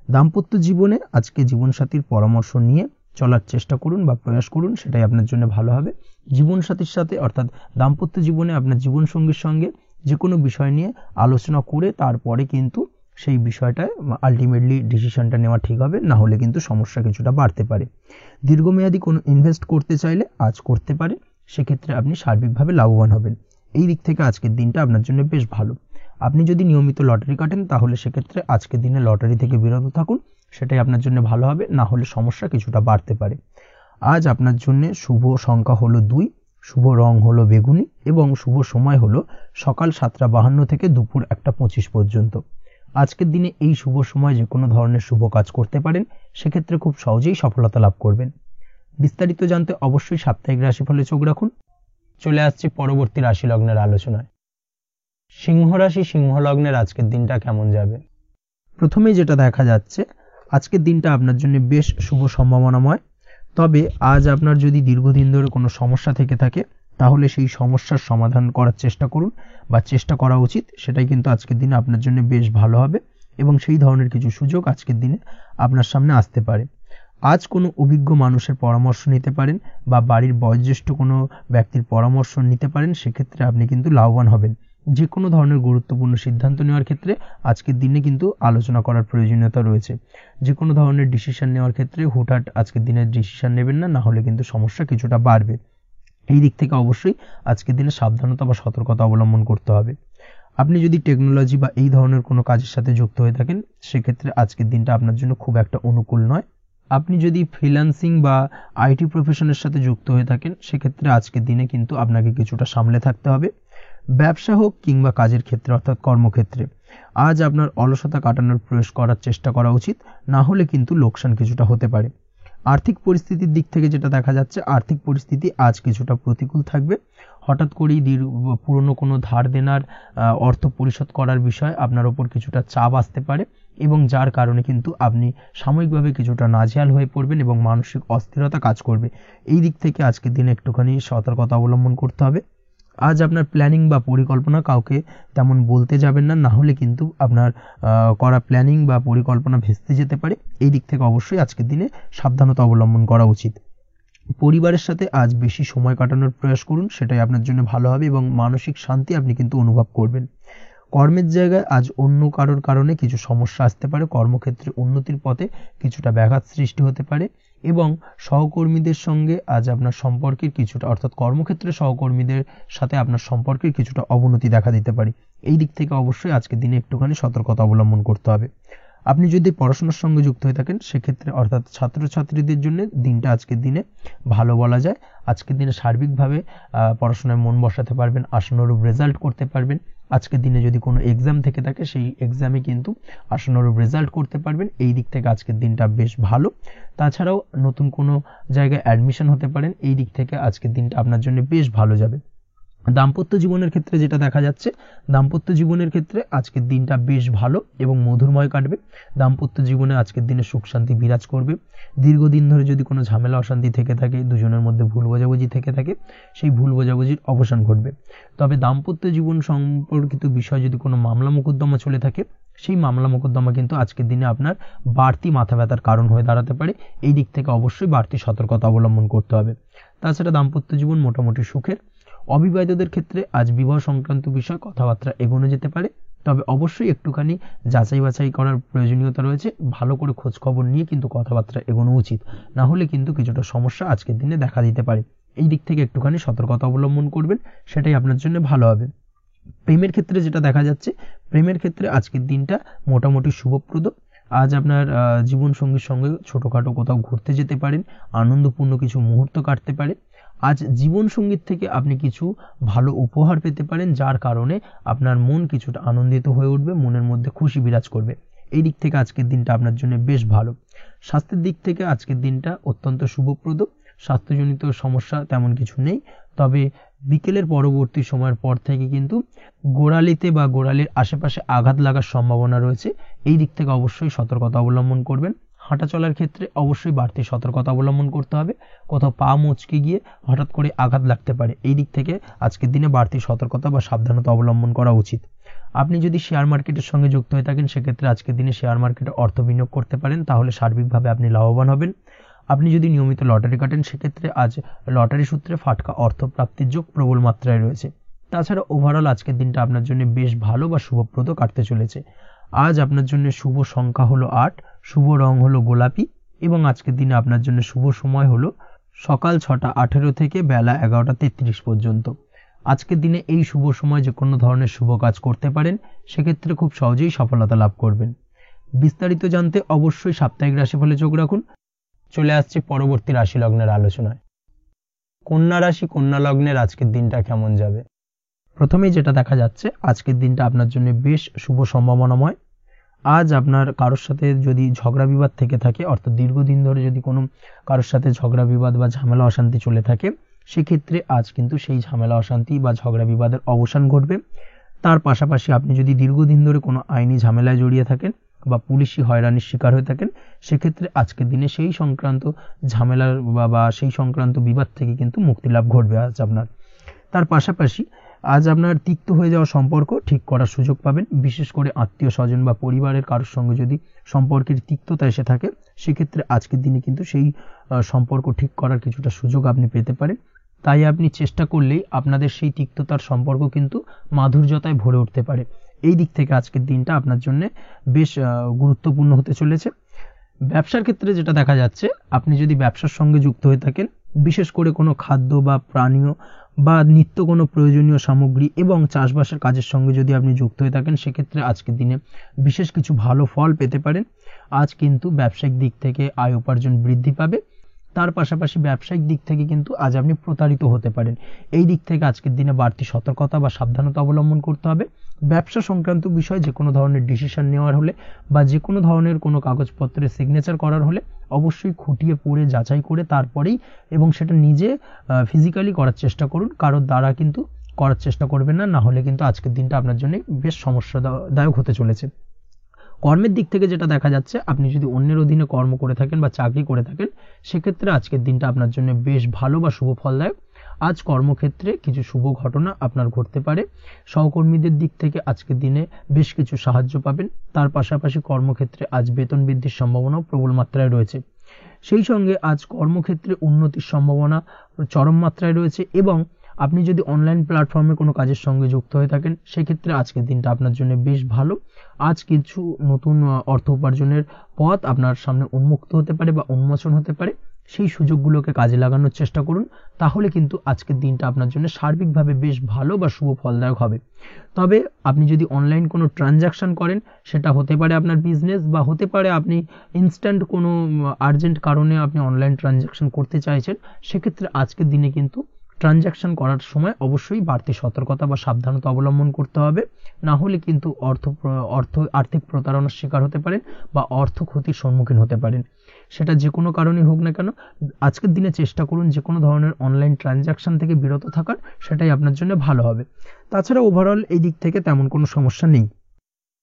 দাম্পত্য জীবনে আজকে জীবনসাথীর পরামর্শ নিয়ে চলার চেষ্টা করুন বা প্রয়াস করুন, সেটাই আপনার জন্য ভালো হবে। জীবনসাথীর সাথে অর্থাৎ দাম্পত্য জীবনে আপনার জীবনসঙ্গীর সঙ্গে যে কোনো বিষয় নিয়ে আলোচনা করে তারপরে কিন্তু সেই বিষয়টায় আলটিমেটলি ডিসিশনটা নেওয়া ঠিক হবে, না হলে কিন্তু সমস্যা কিছুটা বাড়তে পারে। দীর্ঘমেয়াদী কোনো ইনভেস্ট করতে চাইলে আজ করতে পারে, সেক্ষেত্রে আপনি সার্বিকভাবে লাভবান হবেন। এই দিক থেকে আজকের দিনটা আপনার জন্য বেশ ভালো। আপনি যদি নিয়মিত লটারি কাটেন তাহলে সেক্ষেত্রে আজকের দিনে লটারি থেকে বিরত থাকুন, সেটাই আপনার জন্য ভালো হবে, না হলে সমস্যা কিছুটা বাড়তে পারে। আজ আপনার জন্য শুভ সংখ্যা হলো 2, শুভ রং হলো বেগুনি এবং শুভ সময় হলো সকাল 7:52 থেকে দুপুর 1:25 পর্যন্ত। আজকের দিনে এই শুভ সময় যে কোনো ধরনের শুভ কাজ করতে পারেন, সেক্ষেত্রে খুব সহজেই সফলতা লাভ করবেন। বিস্তারিত জানতে অবশ্যই সাপ্তাহিক রাশিফলে চোখ রাখুন। চলে আসছে পরবর্তী রাশি লগ্নের আলোচনায়। সিংহ রাশি, সিংহ লগ্নের আজকের দিনটা কেমন যাবে? প্রথমে যেটা দেখা যাচ্ছে, আজকের দিনটা আপনার জন্য বেশ শুভ সম্ভাবনাময়। তবে আজ আপনার যদি দীর্ঘদিন ধরে কোনো সমস্যা থেকে থাকে তাহলে সেই সমস্যার সমাধান করার চেষ্টা করুন বা চেষ্টা করা উচিত, সেটাই কিন্তু আজকের দিনে আপনার জন্য বেশ ভালো হবে এবং সেই ধরনের কিছু সুযোগ আজকের দিনে আপনার সামনে আসতে পারে। আজ কোনো অভিজ্ঞ মানুষের পরামর্শ নিতে পারেন বা বাড়ির বয়োজ্যেষ্ঠ কোনো ব্যক্তির পরামর্শ নিতে পারেন, সেক্ষেত্রে আপনি কিন্তু লাভবান হবেন। যে কোনো ধরনের গুরুত্বপূর্ণ সিদ্ধান্ত নেওয়ার ক্ষেত্রে আজকের দিনে কিন্তু আলোচনা করার প্রয়োজনীয়তা রয়েছে। যে কোনো ধরনের ডিসিশন নেওয়ার ক্ষেত্রে হুটহাট আজকের দিনে ডিসিশন নেবেন না, না হলে কিন্তু সমস্যা কিছুটা বাড়বে। এই দিক থেকে অবশ্যই আজকের দিনে সাবধানতা বা সতর্কতা অবলম্বন করতে হবে। আপনি যদি টেকনোলজি বা এই ধরনের কোনো কাজের সাথে যুক্ত হয়ে থাকেন, সেক্ষেত্রে আজকের দিনটা আপনার জন্য খুব একটা অনুকূল নয়। আপনি যদি ফ্রিল্যান্সিং বা আইটি প্রফেশনের সাথে যুক্ত হয়ে থাকেন, সেক্ষেত্রে আজকের দিনে কিন্তু আপনাকে কিছুটা সামলে থাকতে হবে। ব্যবসা হোক কিংবা কাজের ক্ষেত্রে অর্থাৎ কর্মক্ষেত্রে আজ আপনার অলসতা কাটানোর প্রয়াস করার চেষ্টা করা উচিত, না হলে কিন্তু লোকসান কিছুটা হতে পারে। আর্থিক পরিস্থিতির দিক থেকে যেটা দেখা যাচ্ছে, আর্থিক পরিস্থিতি আজ কিছুটা প্রতিকূল থাকবে। হঠাৎ করেই পুরনো কোনো ধার দেনার অর্থ পরিশোধ করার বিষয় আপনার ওপর কিছুটা চাপ আসতে পারে এবং যার কারণে কিন্তু আপনি সাময়িকভাবে কিছুটা নাজেহাল হয়ে পড়বেন এবং মানসিক অস্থিরতা কাজ করবে। এই দিক থেকে আজকের দিনে একটুখানি সতর্কতা অবলম্বন করতে হবে। আজ আপনার প্ল্যানিং বা পরিকল্পনা কাউকে তেমন বলতে যাবেন না, না হলে কিন্তু আপনার করা প্ল্যানিং বা পরিকল্পনা ভেস্তে যেতে পারে। এই দিক থেকে অবশ্যই আজকের দিনে সাবধানতা অবলম্বন করা উচিত। পরিবারের সাথে আজ বেশি সময় কাটানোর প্রয়াস করুন, সেটাই আপনার জন্য ভালো হবে এবং মানসিক শান্তি আপনি কিন্তু অনুভব করবেন। কর্মের জায়গায় আজ অন্য কারোর কারণে কিছু সমস্যা আসতে পারে, কর্মক্ষেত্রে উন্নতির পথে কিছুটা ব্যাঘাত সৃষ্টি হতে পারে এবং সহকর্মীদের সঙ্গে আজ আপনার সম্পর্কের কিছুটা অর্থাৎ কর্মক্ষেত্রে সহকর্মীদের সাথে আপনার সম্পর্কের কিছুটা অবনতি দেখা দিতে পারে। এই দিক থেকে অবশ্যই আজকের দিনে একটুখানি সতর্কতা অবলম্বন করতে হবে। আপনি যদি পড়াশোনার সঙ্গে যুক্ত হয়ে থাকেন সেক্ষেত্রে অর্থাৎ ছাত্রছাত্রীদের জন্য দিনটা আজকের দিনে ভালো বলা যায়। আজকের দিনে সার্বিকভাবে পড়াশোনায় মন বসাতে পারবেন, আশানুরূপ রেজাল্ট করতে পারবেন। আজকের দিনে যদি কোনো এক্সাম থেকে থাকে সেই এক্সামে কিন্তু আশানুরূপ রেজাল্ট করতে পারবেন। এই দিক থেকে আজকের দিনটা বেশ ভালো। তাছাড়াও নতুন কোনো জায়গায় অ্যাডমিশন হতে পারেন, এই দিক থেকে আজকের দিনটা আপনার জন্য বেশ ভালো যাবে। দাম্পত্য জীবনের ক্ষেত্রে যেটা দেখা যাচ্ছে, দাম্পত্য জীবনের ক্ষেত্রে আজকের দিনটা বেশ ভালো এবং মধুরময় কাটবে। দাম্পত্য জীবনে আজকের দিনে সুখ শান্তি বিরাজ করবে। দীর্ঘদিন ধরে যদি কোনো ঝামেলা অশান্তি থেকে থাকে, দুজনের মধ্যে ভুল বোঝাবুঝি থেকে থাকে, সেই ভুল বোঝাবুঝির অবসান ঘটবে। তবে দাম্পত্য জীবন সম্পর্কিত বিষয় যদি কোনো মামলা মোকদ্দমা চলে থাকে, সেই মামলা মোকদ্দমা কিন্তু আজকের দিনে আপনার বাড়তি মাথা ব্যথার কারণ হয়ে দাঁড়াতে পারে। এই দিক থেকে অবশ্যই বাড়তি সতর্কতা অবলম্বন করতে হবে। তাছাড়া দাম্পত্য জীবন মোটামুটি সুখের। অবিবাহিতদের ক্ষেত্রে আজ বিবাহ সংক্রান্ত বিষয় কথাবার্তা এগোনো যেতে পারে, তবে অবশ্যই একটুখানি যাচাই বাছাই করার প্রয়োজনীয়তা রয়েছে। ভালো করে খোঁজ খবর নিয়ে কিন্তু কথাবার্তা এগোনো উচিত, না হলে কিন্তু কিছুটা সমস্যা আজকের দিনে দেখা দিতে পারে। এই দিক থেকে একটুখানি সতর্কতা অবলম্বন করবেন, সেটাই আপনার জন্য ভালো হবে। প্রেমের ক্ষেত্রে যেটা দেখা যাচ্ছে, প্রেমের ক্ষেত্রে আজকের দিনটা মোটামুটি শুভপ্রদ। আজ আপনার জীবন সঙ্গীর সঙ্গে ছোটখাটো কোথাও ঘুরতে যেতে পারেন, আনন্দপূর্ণ কিছু মুহূর্ত কাটতে পারে। আজ জীবন সঙ্গীত থেকে আপনি কিছু ভালো উপহার পেতে পারেন, যার কারণে আপনার মন কিছুটা আনন্দিত হয়ে উঠবে, মনের মধ্যে খুশি বিরাজ করবে। এই দিক থেকে আজকের দিনটা আপনার জন্য বেশ ভালো। স্বাস্থ্যের দিক থেকে আজকের দিনটা অত্যন্ত শুভপ্রদ। স্বাস্থ্যজনিত সমস্যা তেমন কিছু নেই, তবে বিকেলের পরবর্তী সময়ের পর থেকে কিন্তু গোড়ালিতে বা গোড়ালির আশেপাশে আঘাত লাগার সম্ভাবনা রয়েছে। এই দিক থেকে অবশ্যই সতর্কতা অবলম্বন করবেন। হাঁটা চলার ক্ষেত্রে অবশ্যই বাড়তি সতর্কতা অবলম্বন করতে হবে। কোথাও পা মুচকে গিয়ে হঠাৎ করে আঘাত লাগতে পারে, এই দিক থেকে আজকের দিনে বাড়তি সতর্কতা বা সাবধানতা অবলম্বন করা উচিত। আপনি যদি শেয়ার মার্কেটের সঙ্গে যুক্ত হয়ে থাকেন সেক্ষেত্রে আজকের দিনে শেয়ার মার্কেটে অর্থ বিনিয়োগ করতে পারেন, তাহলে সার্বিকভাবে আপনি লাভবান হবেন। আপনি যদি নিয়মিত লটারি কাটেন সেক্ষেত্রে আজ লটারি সূত্রে ফাটকা অর্থ প্রাপ্তির যোগ প্রবল মাত্রায় রয়েছে। তাছাড়া ওভারঅল আজকের দিনটা আপনার জন্য বেশ ভালো বা শুভপ্রদ কাটতে চলেছে। আজ আপনার জন্য শুভ সংখ্যা হলো 8, শুভ রং হলো গোলাপি এবং আজকের দিনে আপনার জন্য শুভ সময় হলো সকাল 6:18 থেকে বেলা 11:33 পর্যন্ত। আজকের দিনে এই শুভ সময় যে কোনো ধরনের শুভ কাজ করতে পারেন, সেক্ষেত্রে খুব সহজেই সফলতা লাভ করবেন। বিস্তারিত জানতে অবশ্যই সাপ্তাহিক রাশিফলে চোখ রাখুন। চলে আসছে পরবর্তী রাশি লগ্নের আলোচনায়। কন্যা রাশি, কন্যা লগ্নের আজকের দিনটা কেমন যাবে? প্রথমেই যেটা দেখা যাচ্ছে, আজকের দিনটা আপনার জন্য বেশ শুভ সম্ভাবনাময়। আজ আপনার কারোর সাথে যদি ঝগড়া বিবাদ থেকে থাকে, অর্থাৎ দীর্ঘদিন ধরে যদি কোনো কারোর সাথে ঝগড়া বিবাদ বা ঝামেলা অশান্তি চলে থাকে, সেক্ষেত্রে আজ কিন্তু সেই ঝামেলা অশান্তি বা ঝগড়া বিবাদের অবসান ঘটবে। তার পাশাপাশি আপনি যদি দীর্ঘদিন ধরে কোনো আইনি ঝামেলায় জড়িয়ে থাকেন বা পুলিশি হয়রানির শিকার হয়ে থাকেন, সেক্ষেত্রে আজকের দিনে সেই সংক্রান্ত ঝামেলার বা সেই সংক্রান্ত বিবাদ থেকে কিন্তু মুক্তি লাভ ঘটবে আজ আপনার। তার পাশাপাশি আজ আপনার তিক্ত হয়ে যাওয়া সম্পর্ক ঠিক করার সুযোগ পাবেন। বিশেষ করে আত্মীয় স্বজন বা পরিবারের কারোর সঙ্গে যদি সম্পর্কের তিক্ততা এসে থাকে, সেক্ষেত্রে আজকের দিনে কিন্তু সেই সম্পর্ক ঠিক করার কিছুটা সুযোগ আপনি পেতে পারেন। তাই আপনি চেষ্টা করলেই আপনাদের সেই তিক্ততার সম্পর্ক কিন্তু মাধুর্যতায় ভরে উঠতে পারে। এই দিক থেকে আজকের দিনটা আপনার জন্য বেশ গুরুত্বপূর্ণ হতে চলেছে। ব্যবসার ক্ষেত্রে যেটা দেখা যাচ্ছে, আপনি যদি ব্যবসার সঙ্গে যুক্ত হয়ে থাকেন, বিশেষ করে কোনো খাদ্য বা পানীয় বা নিত্য কোনো প্রয়োজনীয় সামগ্রী এবং চাষবাসের কাজের সঙ্গে যদি আপনি যুক্ত হয়ে থাকেন, সেক্ষেত্রে আজকের দিনে বিশেষ কিছু ভালো ফল পেতে পারেন। আজ কিন্তু ব্যবসায়িক দিক থেকে আয় উপার্জন বৃদ্ধি পাবে। তার পাশাপাশি ব্যবসায়িক দিক থেকে কিন্তু আজ আপনি প্রতারিত হতে পারেন। এই দিক থেকে আজকের দিনে বাড়তি সতর্কতা বা সাবধানতা অবলম্বন করতে হবে। ব্যবসা সংক্রান্ত বিষয়ে যে কোনো ধরনের ডিসিশন নেওয়ার হলে বা যে কোনো ধরনের কোনো কাগজপত্রে সিগনেচার করার হলে অবশ্যই খুঁটিয়ে পড়ে যাচাই করে তারপরেই, এবং সেটা নিজে ফিজিক্যালি করার চেষ্টা করুন। কারোর দ্বারা কিন্তু করার চেষ্টা করবেন না, না হলে কিন্তু আজকের দিনটা আপনার জন্য বেশ সমস্যাদায়ক হতে চলেছে। কর্মের দিক থেকে যেটা দেখা যাচ্ছে, আপনি যদি অন্যের অধীনে কর্ম করে থাকেন বা চাকরি করে থাকেন, সেক্ষেত্রে আজকের দিনটা আপনার জন্য বেশ ভালো বা শুভ ফলদায়ক। আজ কর্মক্ষেত্রে কিছু শুভ ঘটনা আপনার ঘটতে পারে। সহকর্মীদের দিক থেকে আজকের দিনে বেশ কিছু সাহায্য পাবেন। তার পাশাপাশি কর্মক্ষেত্রে আজ বেতন বৃদ্ধির সম্ভাবনাও প্রবল মাত্রায় রয়েছে। সেই সঙ্গে আজ কর্মক্ষেত্রে উন্নতির সম্ভাবনা চরম মাত্রায় রয়েছে। এবং আপনি যদি অনলাইন প্ল্যাটফর্মে কোনো কাজের সঙ্গে যুক্ত হয়ে থাকেন, সেক্ষেত্রে আজকের দিনটা আপনার জন্য বেশ ভালো। আজ কিছু নতুন অর্থ উপার্জনের পথ আপনার সামনে উন্মুক্ত হতে পারে বা উন্মোচন হতে পারে। সেই সুযোগগুলোকে কাজে লাগানোর চেষ্টা করুন। তাহলে কিন্তু আজকের দিনটা আপনার জন্য সার্বিকভাবে বেশ ভালো বা শুভ ফলদায়ক হবে। তবে আপনি যদি অনলাইন কোনো ট্রানজাকশন করেন, সেটা হতে পারে আপনার বিজনেস বা হতে পারে আপনি ইনস্ট্যান্ট কোনো আর্জেন্ট কারণে আপনি অনলাইন ট্রানজাকশন করতে চাইছেন, সেক্ষেত্রে আজকের দিনে কিন্তু ট্রানজাকশন করার সময় অবশ্যই বাড়তি সতর্কতা বা সাবধানতা অবলম্বন করতে হবে। না হলে কিন্তু আর্থিক প্রতারণার শিকার হতে পারেন বা অর্থ ক্ষতির সম্মুখীন হতে পারেন। সেটা যে কোনো কারণেই হোক না কেন, আজকের দিনে চেষ্টা করুন যে কোনো ধরনের অনলাইন ট্রানজাকশন থেকে বিরত থাকার, সেটাই আপনার জন্য ভালো হবে। তাছাড়া ওভারঅল এই দিক থেকে তেমন কোনো সমস্যা নেই।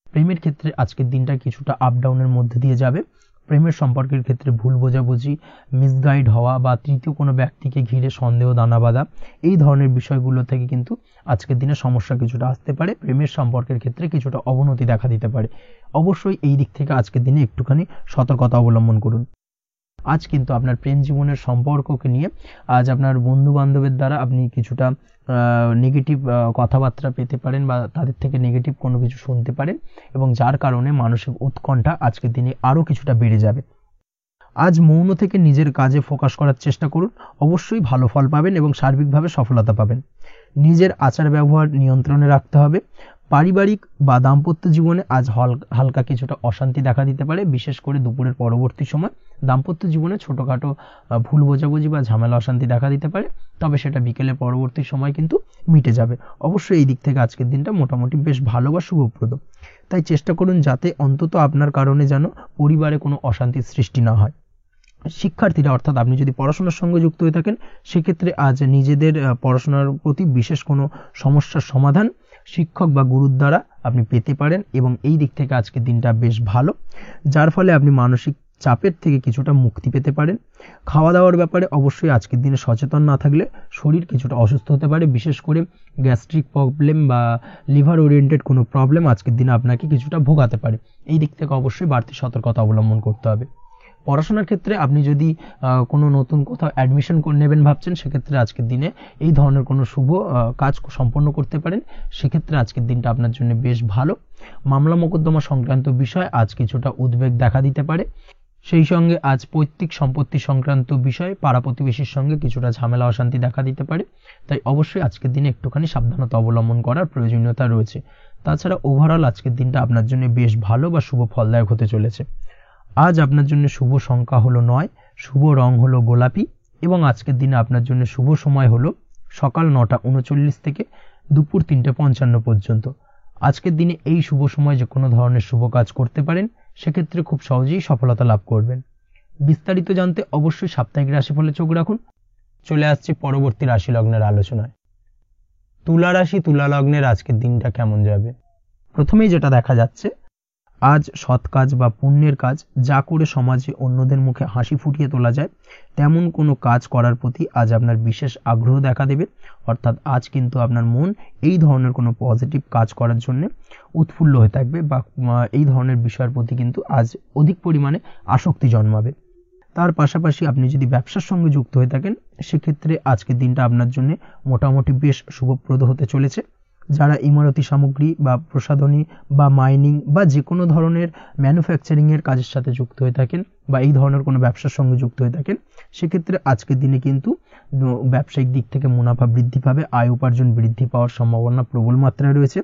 প্রেমের ক্ষেত্রে আজকের দিনটা কিছুটা আপ ডাউনের মধ্যে দিয়ে যাবে। প্রেমের সম্পর্কের ক্ষেত্রে ভুল বোঝাবুঝি, মিসগাইড হওয়া বা তৃতীয় কোনো ব্যক্তিকে ঘিরে সন্দেহ দানা বাঁধা, এই ধরনের বিষয়গুলো থেকে কিন্তু আজকের দিনে সমস্যা কিছুটা আসতে পারে। প্রেমের সম্পর্কের ক্ষেত্রে কিছুটা অবনতি দেখা দিতে পারে। অবশ্যই এই দিক থেকে আজকের দিনে একটুখানি সতর্কতা অবলম্বন করুন। আজ কিন্তু আপনার প্রেম জীবনের সম্পর্ককে নিয়ে আজ আপনার বন্ধু বান্ধবের দ্বারা আপনি কিছুটা নেগেটিভ কথাবার্তা পেতে পারেন বা তাদের থেকে নেগেটিভ কোনো কিছু শুনতে পারেন, এবং যার কারণে মানসিক উৎকণ্ঠা আজকের দিনে আরও কিছুটা বেড়ে যাবে। আজ মৌন থেকে নিজের কাজে ফোকাস করার চেষ্টা করুন। অবশ্যই ভালো ফল পাবেন এবং সার্বিকভাবে সফলতা পাবেন। নিজের আচার ব্যবহার নিয়ন্ত্রণে রাখতে হবে। পারিবারিক বা দাম্পত্য জীবনে আজ হালকা কিছুটা অশান্তি দেখা দিতে পারে, বিশেষ করে দুপুরের পরবর্তী সময় দাম্পত্য জীবনে ছোটোখাটো ভুল বোঝাবুঝি বা ঝামেলা অশান্তি দেখা দিতে পারে, তবে সেটা বিকেলের পরবর্তী সময় কিন্তু মিটে যাবে। অবশ্যই এই দিক থেকে আজকের দিনটা মোটামুটি বেশ ভালো বা শুভপ্রদ। তাই চেষ্টা করুন যাতে অন্তত আপনার কারণে যেন পরিবারে কোনো অশান্তির সৃষ্টি না হয়। শিক্ষার্থীরা, অর্থাৎ আপনি যদি পড়াশোনার সঙ্গে যুক্ত হয়ে থাকেন, সেক্ষেত্রে আজ নিজেদের পড়াশোনার প্রতি বিশেষ কোনো সমস্যার সমাধান শিক্ষক বা গুরুর দ্বারা আপনি পেতে পারেন, এবং এই দিক থেকে আজকের দিনটা বেশ ভালো, যার ফলে আপনি মানসিক চাপের থেকে কিছুটা মুক্তি পেতে পারেন। খাওয়া দাওয়ার ব্যাপারে অবশ্যই আজকের দিনে সচেতন না থাকলে শরীর কিছুটা অসুস্থ হতে পারে, বিশেষ করে গ্যাস্ট্রিক প্রবলেম বা লিভার ওরিয়েন্টেড কোনো প্রবলেম আজকের দিনে আপনাকে কিছুটা ভোগাতে পারে। এই দিক থেকে অবশ্যই বাড়তি সতর্কতা অবলম্বন করতে হবে। পড়াশোনার ক্ষেত্রে আপনি যদি কোনো নতুন কোথাও অ্যাডমিশন নেবেন ভাবছেন, সেক্ষেত্রে আজকের দিনে এই ধরনের কোনো শুভ কাজ সম্পন্ন করতে পারেন। সেক্ষেত্রে আজকের দিনটা আপনার জন্য বেশ ভালো। মামলা মোকদ্দমা সংক্রান্ত বিষয় আজ কিছুটা উদ্বেগ দেখা দিতে পারে। সেই সঙ্গে আজ পৈতৃক সম্পত্তি সংক্রান্ত বিষয়ে পাড়া প্রতিবেশীর সঙ্গে কিছুটা ঝামেলা অশান্তি দেখা দিতে পারে। তাই অবশ্যই আজকের দিনে একটুখানি সাবধানতা অবলম্বন করার প্রয়োজনীয়তা রয়েছে। তাছাড়া ওভারঅল আজকের দিনটা আপনার জন্য বেশ ভালো বা শুভ ফলদায়ক হতে চলেছে। আজ আপনার জন্য শুভ সংখ্যা হলো 9, শুভ রং হলো গোলাপি, এবং আজকের দিনে আপনার জন্য শুভ সময় হলো সকাল 9:39 থেকে দুপুর 3:55 পর্যন্ত। আজকের দিনে এই শুভ সময় যে কোনো ধরনের শুভ কাজ করতে পারেন, সেক্ষেত্রে খুব সহজেই সফলতা লাভ করবেন। বিস্তারিত জানতে অবশ্যই সাপ্তাহিক রাশিফলে চোখ রাখুন। চলে আসছে পরবর্তী রাশি লগ্নের আলোচনায়। তুলা রাশি, তুলা লগ্নের আজকের দিনটা কেমন যাবে? প্রথমেই যেটা দেখা যাচ্ছে, আজ সৎ কাজ বা পুণ্যের কাজ যা করে সমাজে অন্যদের মুখে হাসি ফুটিয়ে তোলা যায়, তেমন কোনো কাজ করার প্রতি আজ আপনার বিশেষ আগ্রহ দেখা দেবে। অর্থাৎ আজ কিন্তু আপনার মন এই ধরনের কোনো পজিটিভ কাজ করার জন্য উৎফুল্ল হয়ে থাকবে বা এই ধরনের বিষয়ের প্রতি কিন্তু আজ অধিক পরিমাণে আসক্তি জন্মাবে। তার পাশাপাশি আপনি যদি ব্যবসার সঙ্গে যুক্ত হয়ে থাকেন, সেক্ষেত্রে আজকের দিনটা আপনার জন্য মোটামুটি বেশ শুভপ্রদ হতে চলেছে। যারা ইমারতি সামগ্রী বা প্রসাধনী বা মাইনিং বা যে কোনো ধরনের ম্যানুফ্যাকচারিংয়ের কাজের সাথে যুক্ত হয়ে থাকেন বা এই ধরনের কোনো ব্যবসার সঙ্গে যুক্ত হয়ে থাকেন, সেক্ষেত্রে আজকের দিনে কিন্তু ব্যবসায়িক দিক থেকে মুনাফা বৃদ্ধি পাবে, আয় উপার্জন বৃদ্ধি পাওয়ার সম্ভাবনা প্রবল মাত্রায় রয়েছে।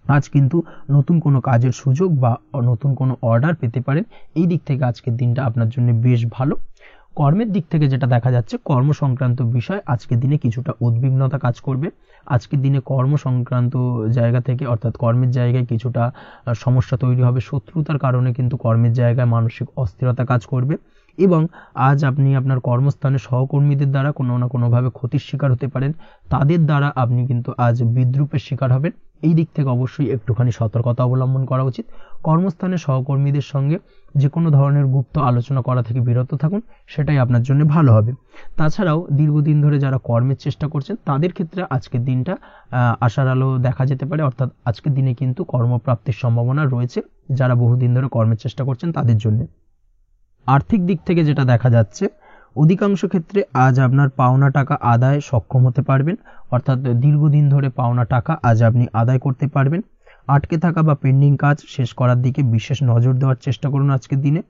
আজ কিন্তু নতুন কোনো কাজের সুযোগ বা নতুন কোনো অর্ডার পেতে পারেন। এই দিক থেকে আজকের দিনটা আপনার জন্য বেশ ভালো। কর্মের দিক থেকে যেটা দেখা যাচ্ছে, কর্ম সংক্রান্ত বিষয় আজকের দিনে কিছুটা উদ্বিগ্নতা কাজ করবে। আজকের দিনে কর্ম সংক্রান্ত জায়গা থেকে, অর্থাৎ কর্মের জায়গায় কিছুটা সমস্যা তৈরি হবে। শত্রুতার কারণে কিন্তু কর্মের জায়গায় মানসিক অস্থিরতা কাজ করবে, এবং আজ আপনি আপনার কর্মস্থানে সহকর্মীদের দ্বারা কোনো না কোনোভাবে ক্ষতির শিকার হতে পারেন। তাদের দ্বারা আপনি কিন্তু আজ বিদ্রূপের শিকার হবেন। এই দিক থেকে অবশ্যই একটুখানি সতর্কতা অবলম্বন করা উচিত। কর্মস্থানে সহকর্মীদের সঙ্গে যে কোনো ধরনের গুপ্ত আলোচনা করা থেকে বিরত থাকুন, সেটাই আপনার জন্য ভালো হবে। তাছাড়াও দীর্ঘদিন ধরে যারা কর্মের চেষ্টা করছেন, তাদের ক্ষেত্রে আজকের দিনটা আশার আলো দেখা যেতে পারে। অর্থাৎ আজকের দিনে কিন্তু কর্মপ্রাপ্তির সম্ভাবনা রয়েছে যারা বহুদিন ধরে কর্মের চেষ্টা করছেন তাদের জন্য। আর্থিক দিক থেকে যেটা দেখা যাচ্ছে, অধিকাংশ ক্ষেত্রে আজ আপনার পাওনা টাকা আদায় সক্ষম হতে পারবেন। অর্থাৎ দীর্ঘদিন ধরে পাওনা টাকা আজ আপনি আদায় করতে পারবেন। আটকে থাকা বা পেন্ডিং কাজ শেষ করার দিকে বিশেষ নজর দেওয়ার চেষ্টা করুন আজকের দিনে।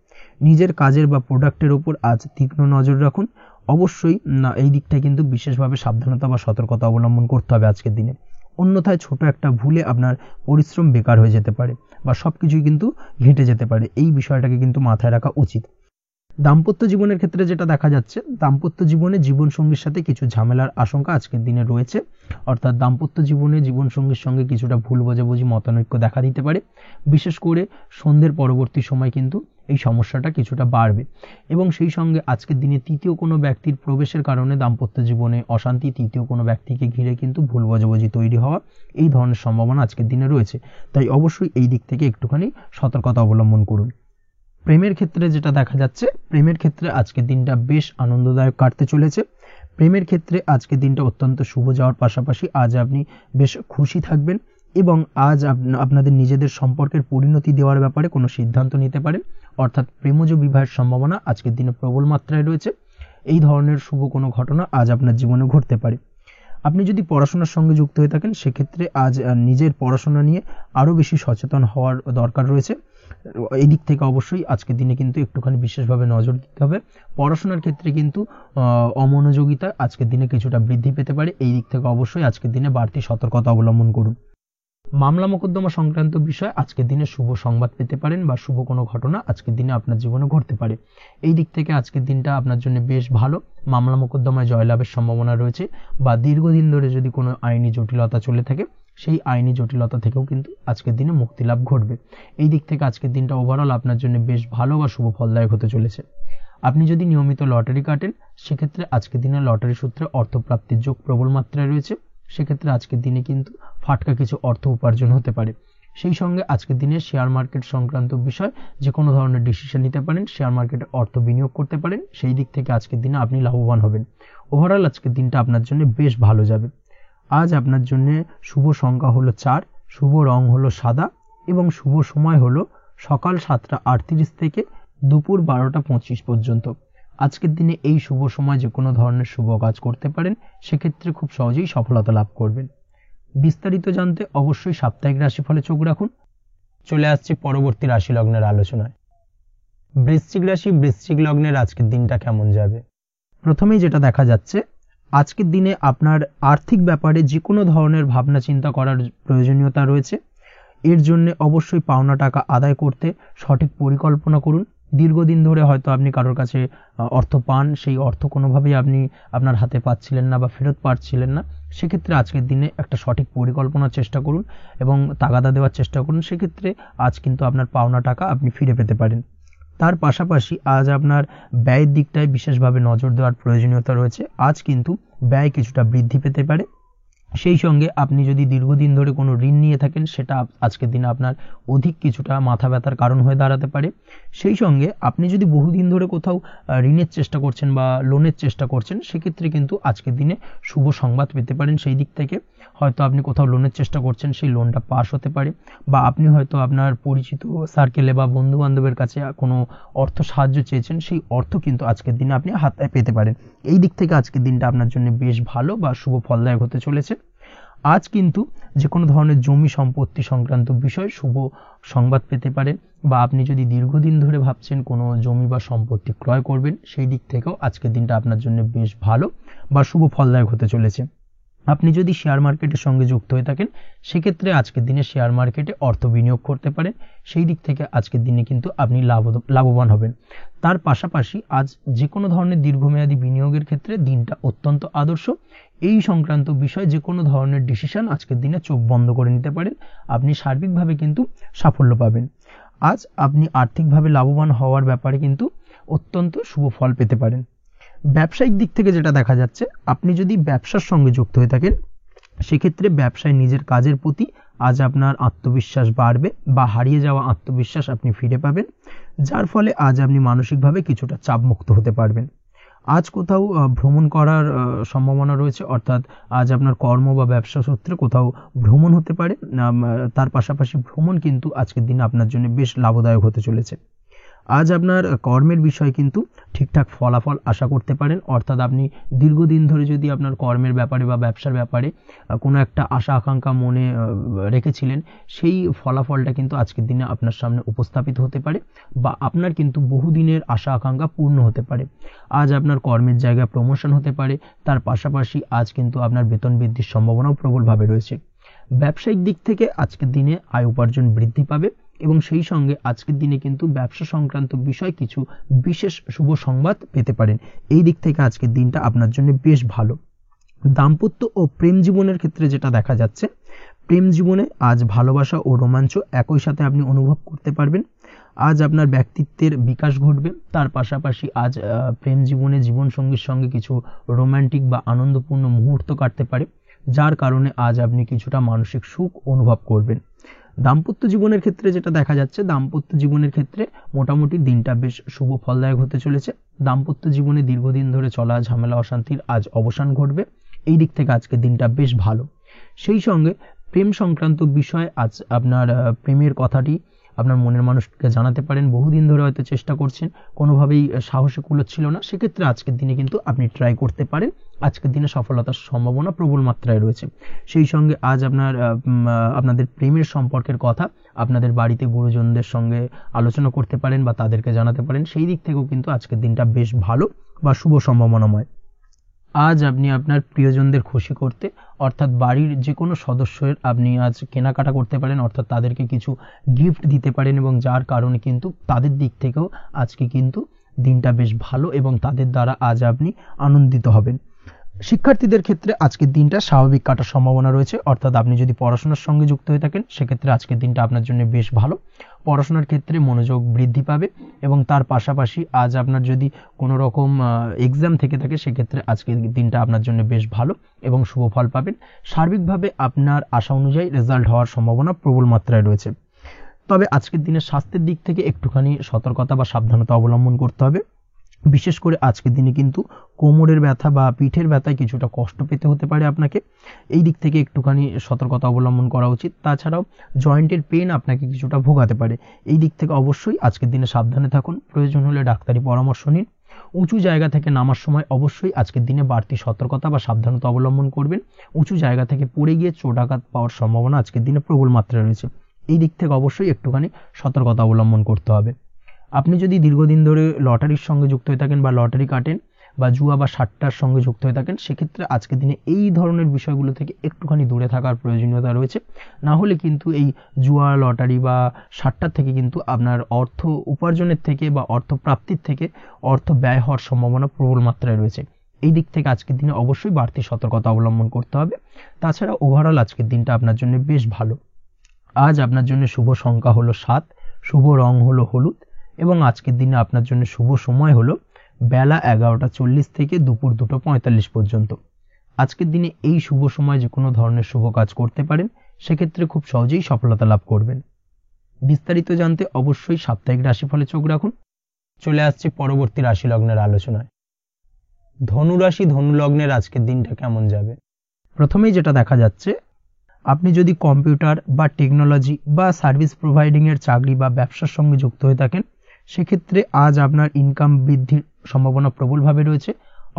নিজের কাজের বা প্রোডাক্টের উপর আজ তীক্ষ্ণ নজর রাখুন। অবশ্যই এই দিকটায় কিন্তু বিশেষভাবে সাবধানতা বা সতর্কতা অবলম্বন করতে হবে আজকের দিনে, অন্যথায় ছোট একটা ভুলে আপনার পরিশ্রম বেকার হয়ে যেতে পারে বা সবকিছুই কিন্তু ঘেঁটে যেতে পারে। এই বিষয়টাকে কিন্তু মাথায় রাখা উচিত। দাম্পত্য জীবনের ক্ষেত্রে যেটা দেখা যাচ্ছে, দাম্পত্য জীবনে জীবনসঙ্গীর সাথে কিছু ঝামেলার আশঙ্কা আজকের দিনে রয়েছে, অর্থাৎ দাম্পত্য জীবনে জীবনসঙ্গীর সঙ্গে কিছুটা ভুল বোঝাবুঝি মতানৈক্য দেখা দিতে পারে। বিশেষ করে সন্ধ্যের পরবর্তী সময় কিন্তু এই সমস্যাটা কিছুটা বাড়বে এবং সেই সঙ্গে আজকের দিনে তৃতীয় কোনো ব্যক্তির প্রবেশের কারণে দাম্পত্য জীবনে অশান্তি, তৃতীয় কোনো ব্যক্তিকে ঘিরে কিন্তু ভুল বোঝাবুঝি তৈরি হওয়া, এই ধরনের সম্ভাবনা আজকের দিনে রয়েছে। তাই অবশ্যই এই দিক থেকে একটুখানি সতর্কতা অবলম্বন করুন। প্রেমের ক্ষেত্রে যেটা দেখা যাচ্ছে, প্রেমের ক্ষেত্রে আজকের দিনটা বেশ আনন্দদায়ক কাটতে চলেছে। প্রেমের ক্ষেত্রে আজকের দিনটা অত্যন্ত শুভ যাওয়ার পাশাপাশি আজ আপনি বেশ খুশি থাকবেন এবং আজ আপনাদের নিজেদের সম্পর্কের পরিণতি দেওয়ার ব্যাপারে কোনো সিদ্ধান্ত নিতে পারেন, অর্থাৎ প্রেমজ বিবাহের সম্ভাবনা আজকের দিনে প্রবল মাত্রায় রয়েছে। এই ধরনের শুভ কোনো ঘটনা আজ আপনার জীবনে ঘটতে পারে। আপনি যদি পড়াশোনার সঙ্গে যুক্ত হয়ে থাকেন সেক্ষেত্রে আজ নিজের পড়াশোনা নিয়ে আরও বেশি সচেতন হওয়ার দরকার রয়েছে। এই দিক থেকে অবশ্যই আজকের দিনে কিন্তু একটুখানি বিশেষভাবে নজর দিতে হবে। পড়াশোনার ক্ষেত্রে কিন্তু অমনোযোগিতা আজকের দিনে কিছুটা বৃদ্ধি পেতে পারে। এই দিক থেকে অবশ্যই আজকের দিনে বাড়তি সতর্কতা অবলম্বন করুন। মামলা মোকদ্দমা সংক্রান্ত বিষয় আজকের দিনে শুভ সংবাদ পেতে পারেন বা শুভ কোনো ঘটনা আজকের দিনে আপনার জীবনে ঘটতে পারে। এই দিক থেকে আজকের দিনটা আপনার জন্য বেশ ভালো। মামলা মোকদ্দমায় জয়লাভের সম্ভাবনা রয়েছে বা দীর্ঘদিন ধরে যদি কোনো আইনি জটিলতা চলে থাকে সেই আইনি জটিলতা থেকেও কিন্তু আজকের দিনে মুক্তি লাভ ঘটবে। এই দিক থেকে আজকের দিনটা ওভারঅল আপনার জন্য বেশ ভালো বা শুভ ফলদায়ক হতে চলেছে। আপনি যদি নিয়মিত লটারি কাটেন সেক্ষেত্রে আজকের দিনে লটারি সূত্রে অর্থপ্রাপ্তির যোগ প্রবল মাত্রায় রয়েছে। সেক্ষেত্রে আজকের দিনে কিন্তু ফাটকা কিছু অর্থ উপার্জন হতে পারে। সেই সঙ্গে আজকের দিনে শেয়ার মার্কেট সংক্রান্ত বিষয় যে কোনো ধরনের ডিসিশন নিতে পারেন, শেয়ার মার্কেটে অর্থ বিনিয়োগ করতে পারেন। সেই দিক থেকে আজকের দিনে আপনি লাভবান হবেন। ওভারঅল আজকের দিনটা আপনার জন্য বেশ ভালো যাবে। আজ আপনার জন্য শুভ সংখ্যা হলো 4, শুভ রং হলো সাদা এবং শুভ সময় হলো সকাল 7টা 38 থেকে দুপুর 12টা 25 পর্যন্ত। আজকের দিনে এই শুভ সময় যে কোনো ধরনের শুভ কাজ করতে পারেন, সেক্ষেত্রে খুব সহজেই সফলতা লাভ করবেন। বিস্তারিত জানতে অবশ্যই সাপ্তাহিক রাশিফলে চোখ রাখুন। চলে আসছে পরবর্তী রাশি লগ্নের আলোচনায়। বৃশ্চিক রাশি, বৃশ্চিক লগ্নের আজকের দিনটা কেমন যাবে? প্রথমেই যেটা দেখা যাচ্ছে, আজকের দিনে আপনার আর্থিক ব্যাপারে যে কোনো ধরনের ভাবনা চিন্তা করার প্রয়োজনীয়তা রয়েছে। এর জন্য অবশ্যই পাওনা টাকা আদায় করতে সঠিক পরিকল্পনা করুন। দীর্ঘদিন ধরে হয়তো আপনি কারোর কাছে অর্থ পান, সেই অর্থ কোনোভাবেই আপনি আপনার হাতে পাচ্ছিলেন না বা ফেরত পাচ্ছিলেন না। সেক্ষেত্রে আজকের দিনে একটা সঠিক পরিকল্পনার চেষ্টা করুন এবং তাগাদা দেওয়ার চেষ্টা করুন। সেক্ষেত্রে আজ কিন্তু আপনার পাওনা টাকা আপনি ফিরে পেতে পারেন। তার পাশাপাশি আজ আপনার ব্যয়ের দিকটায় বিশেষভাবে নজর দেওয়ার প্রয়োজনীয়তা রয়েছে। আজ কিন্তু ব্যয় কিছুটা বৃদ্ধি পেতে পারে। সেই সঙ্গে আপনি যদি দীর্ঘদিন ধরে কোনো ঋণ নিয়ে থাকেন সেটা আজকের দিনে আপনার অধিক কিছুটা মাথা ব্যথার কারণ হয়ে দাঁড়াতে পারে। সেই সঙ্গে আপনি যদি বহুদিন ধরে কোথাও ঋণের চেষ্টা করছেন বা লোনের চেষ্টা করছেন সেক্ষেত্রে কিন্তু আজকের দিনে শুভ সংবাদ পেতে পারেন। সেই দিক থেকে হয়তো আপনি কোথাও লোনের চেষ্টা করছেন, সেই লোনটা পাস হতে পারে বা আপনি হয়তো আপনার পরিচিত সার্কেলে বা বন্ধু বান্ধবের কাছে কোনো অর্থ সাহায্য চেয়েছেন, সেই অর্থ কিন্তু আজকের দিনে আপনি হাতে পেতে পারেন। এই দিক থেকে আজকের দিনটা আপনার জন্য বেশ ভালো বা শুভ ফলদায়ক হতে চলেছে। আজ কিন্তু যে কোনো ধরনের জমি সম্পত্তি সংক্রান্ত বিষয় শুভ সংবাদ পেতে পারেন বা আপনি যদি দীর্ঘদিন ধরে ভাবছেন কোনো জমি বা সম্পত্তি ক্রয় করবেন, সেই দিক থেকেও আজকের দিনটা আপনার জন্য বেশ ভালো বা শুভ ফলদায়ক হতে চলেছে। আপনি যদি শেয়ার মার্কেটের সঙ্গে যুক্ত হয়ে থাকেন সেক্ষেত্রে আজকের দিনে শেয়ার মার্কেটে অর্থ বিনিয়োগ করতে পারেন। সেই দিক থেকে আজকের দিনে কিন্তু আপনি লাভবান হবেন। তার পাশাপাশি আজ যে কোনো ধরনের দীর্ঘমেয়াদী বিনিয়োগের ক্ষেত্রে দিনটা অত্যন্ত আদর্শ। এই সংক্রান্ত বিষয় যে কোনো ধরনের ডিসিশন আজকের দিনে চোখ বন্ধ করে নিতে পারেন, আপনি সার্বিকভাবে কিন্তু সাফল্য পাবেন। আজ আপনি আর্থিকভাবে লাভবান হওয়ার ব্যাপারে কিন্তু অত্যন্ত শুভ ফল পেতে পারেন। ব্যবসায়িক দিক থেকে যেটা দেখা যাচ্ছে, আপনি যদি ব্যবসার সঙ্গে যুক্ত হয়ে থাকেন সেক্ষেত্রে ব্যবসায় নিজের কাজের প্রতি আজ আপনার আত্মবিশ্বাস বাড়বে বা হারিয়ে যাওয়া আত্মবিশ্বাস আপনি ফিরে পাবেন, যার ফলে আজ আপনি মানসিকভাবে কিছুটা চাপমুক্ত হতে পারবেন। আজ কোথাও ভ্রমণ করার সম্ভাবনা রয়েছে, অর্থাৎ আজ আপনার কর্ম বা ব্যবসা সূত্রে কোথাও ভ্রমণ হতে পারে। তার পাশাপাশি ভ্রমণ কিন্তু আজকের দিনে আপনার জন্য বেশ লাভদায়ক হতে চলেছে। আজ আপনার কর্মের বিষয়ে কিন্তু ঠিকঠাক ফলাফল আশা করতে পারেন, অর্থাৎ আপনি দীর্ঘদিন ধরে যদি আপনার কর্মের ব্যাপারে বা ব্যবসার ব্যাপারে কোনো একটা আশা আকাঙ্ক্ষা মনে রেখেছিলেন, সেই ফলাফলটা কিন্তু আজকের দিনে আপনার সামনে উপস্থাপিত হতে পারে বা আপনার কিন্তু বহুদিনের আশা আকাঙ্ক্ষা পূর্ণ হতে পারে। আজ আপনার কর্মের জায়গায় প্রমোশন হতে পারে, তার পাশাপাশি আজ কিন্তু আপনার বেতন বৃদ্ধির সম্ভাবনাও প্রবলভাবে রয়েছে। ব্যবসায়িক দিক থেকে আজকের দিনে আয় উপার্জন বৃদ্ধি পাবে এবং সেই সঙ্গে আজকের দিনে কিন্তু ব্যবসা সংক্রান্ত বিষয় কিছু বিশেষ শুভ সংবাদ পেতে পারেন। এই দিক থেকে আজকের দিনটা আপনার জন্য বেশ ভালো। দাম্পত্য ও প্রেম জীবনের ক্ষেত্রে যেটা দেখা যাচ্ছে, প্রেম জীবনে আজ ভালোবাসা ও রোমাঞ্চ একই সাথে আপনি অনুভব করতে পারবেন। আজ আপনার ব্যক্তিত্বের বিকাশ ঘটবে, তার পাশাপাশি আজ প্রেম জীবনে জীবনসঙ্গীর সঙ্গে কিছু রোমান্টিক বা আনন্দপূর্ণ মুহূর্ত কাটতে পারে, যার কারণে আজ আপনি কিছুটা মানসিক সুখ অনুভব করবেন। দাম্পত্য জীবনের ক্ষেত্রে যেটা দেখা যাচ্ছে, দাম্পত্য জীবনের ক্ষেত্রে মোটামুটি দিনটা বেশ শুভ ফলদায়ক হতে চলেছে। দাম্পত্য জীবনে দীর্ঘদিন ধরে চলা ঝামেলা অশান্তির আজ অবসান ঘটবে, এই দিক থেকে আজকের দিনটা বেশ ভালো। সেই সঙ্গে প্রেম সংক্রান্ত বিষয় আজ আপনার প্রেমের কথাটি আপনার মনের মানুষকে জানাতে পারেন। বহুদিন ধরে হয়তো চেষ্টা করছেন, কোনোভাবেই সাহসে কুলোচ্ছিল না, সেক্ষেত্রে আজকের দিনে কিন্তু আপনি ট্রাই করতে পারেন। আজকের দিনে সফলতার সম্ভাবনা প্রবল মাত্রায় রয়েছে। সেই সঙ্গে আজ আপনাদের প্রেমের সম্পর্কের কথা আপনাদের বাড়িতে গুরুজনদের সঙ্গে আলোচনা করতে পারেন বা তাদেরকে জানাতে পারেন। সেই দিক থেকেও কিন্তু আজকের দিনটা বেশ ভালো বা শুভ সম্ভাবনাময়। আজ আপনি আপনার প্রিয়জনদের খুশি করতে, অর্থাৎ বাড়ির যে কোনো সদস্যের আপনি আজ কেনাকাটা করতে পারেন, অর্থাৎ তাদেরকে কিছু গিফট দিতে পারেন এবং যার কারণে কিন্তু তাদের দিক থেকেও আজকে কিন্তু দিনটা বেশ ভালো এবং তাদের দ্বারা আজ আপনি আনন্দিত হবেন। শিক্ষার্থীদের ক্ষেত্রে আজকের দিনটা স্বাভাবিক কাটার সম্ভাবনা রয়েছে, অর্থাৎ আপনি যদি পড়াশোনার সঙ্গে যুক্ত হয়ে থাকেন সেক্ষেত্রে আজকের দিনটা আপনার জন্য বেশ ভালো। পড়াশোনার ক্ষেত্রে মনোযোগ বৃদ্ধি পাবে এবং তার পাশাপাশি আজ আপনার যদি কোনো রকম এক্সাম থেকে থাকে সেক্ষেত্রে আজকের দিনটা আপনার জন্য বেশ ভালো এবং শুভ ফল পাবেন। সার্বিকভাবে আপনার আশা অনুযায়ী রেজাল্ট হওয়ার সম্ভাবনা প্রবল মাত্রায় রয়েছে। তবে আজকের দিনে স্বাস্থ্যের দিক থেকে একটুখানি সতর্কতা বা সাবধানতা অবলম্বন করতে হবে। বিশেষ করে আজকের দিনে কিন্তু কোমরের ব্যথা বা পিঠের ব্যথায় কিছুটা কষ্ট পেতে হতে পারে আপনাকে, এই দিক থেকে একটুখানি সতর্কতা অবলম্বন করা উচিত। তাছাড়াও জয়েন্টের পেন আপনাকে কিছুটা ভোগাতে পারে, এই দিক থেকে অবশ্যই আজকের দিনে সাবধানে থাকুন, প্রয়োজন হলে ডাক্তারি পরামর্শ নিন। উঁচু জায়গা থেকে নামার সময় অবশ্যই আজকের দিনে বাড়তি সতর্কতা বা সাবধানতা অবলম্বন করবেন। উঁচু জায়গা থেকে পড়ে গিয়ে চোটাঘাত পাওয়ার সম্ভাবনা আজকের দিনে প্রবল মাত্রায় রয়েছে, এই দিক থেকে অবশ্যই একটুখানি সতর্কতা অবলম্বন করতে হবে। আপনি যদি দীর্ঘদিন ধরে লটারির সঙ্গে যুক্ত হয়ে থাকেন বা লটারি কাটেন বা জুয়া বা সাট্টার সঙ্গে যুক্ত হয়ে থাকেন সেক্ষেত্রে আজকের দিনে এই ধরনের বিষয়গুলো থেকে একটুখানি দূরে থাকার প্রয়োজনীয়তা রয়েছে। না হলে কিন্তু এই জুয়া, লটারি বা সাট্টার থেকে কিন্তু আপনার অর্থ উপার্জনের থেকে বা অর্থ প্রাপ্তির থেকে অর্থ ব্যয় হওয়ার সম্ভাবনা প্রবল মাত্রায় রয়েছে। এই দিক থেকে আজকের দিনে অবশ্যই বাড়তি সতর্কতা অবলম্বন করতে হবে। তাছাড়া ওভারঅল আজকের দিনটা আপনার জন্য বেশ ভালো। আজ আপনার জন্য শুভ সংখ্যা হলো 7, শুভ রং হলো হলুদ এবং আজকের দিনে আপনার জন্য শুভ সময় হলো বেলা 11:40 থেকে দুপুর 2:45 পর্যন্ত। আজকের দিনে এই শুভ সময় যে কোনো ধরনের শুভ কাজ করতে পারেন, সেক্ষেত্রে খুব সহজেই সফলতা লাভ করবেন। বিস্তারিত জানতে অবশ্যই সাপ্তাহিক রাশিফলে চোখ রাখুন। চলে আসছে পরবর্তী রাশি লগ্নের আলোচনায়। ধনু রাশি, ধনু লগ্নের আজকের দিনটা কেমন যাবে? প্রথমেই যেটা দেখা যাচ্ছে, আপনি যদি কম্পিউটার বা টেকনোলজি বা সার্ভিস প্রোভাইডিং এর চাকরি বা ব্যবসার সঙ্গে যুক্ত হয়ে থাকেন সেক্ষেত্রে আজ আপনার ইনকাম বৃদ্ধির সম্ভাবনা প্রবলভাবে রয়েছে,